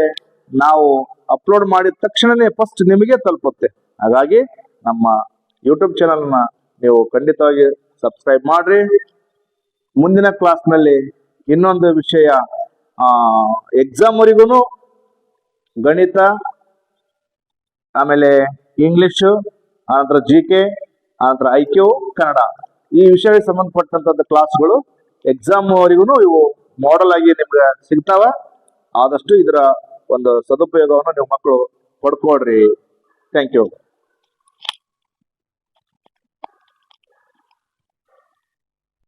ನಾವು ಅಪ್ಲೋಡ್ ಮಾಡಿದ ತಕ್ಷಣನೇ ಫಸ್ಟ್ ನಿಮಗೆ ತಲುಪುತ್ತೆ. ಹಾಗಾಗಿ ನಮ್ಮ ಯೂಟ್ಯೂಬ್ ಚಾನಲ್ನ ನೀವು ಖಂಡಿತವಾಗಿ ಸಬ್ಸ್ಕ್ರೈಬ್ ಮಾಡ್ರಿ. ಮುಂದಿನ ಕ್ಲಾಸ್ ನಲ್ಲಿ ಇನ್ನೊಂದು ವಿಷಯ, ಎಕ್ಸಾಮ್ ವರೆಗೂ ಗಣಿತ, ಆಮೇಲೆ ಇಂಗ್ಲಿಷ್, ಆನಂತರ GK, ಆನಂತರ IQ, ಕನ್ನಡ ಈ ವಿಷಯಕ್ಕೆ ಸಂಬಂಧಪಟ್ಟಂತ ಕ್ಲಾಸ್ಗಳು ಎಕ್ಸಾಮ್ ವರೆಗೂ ಇವು ಮಾಡೆಲ್ ಆಗಿ ನಿಮ್ಗೆ ಸಿಗ್ತಾವ. ಆದಷ್ಟು ಇದರ ಒಂದು ಸದುಪಯೋಗವನ್ನು ನೀವು ಮಕ್ಕಳು ಪಡ್ಕೊಳ್ರಿ. Thank you.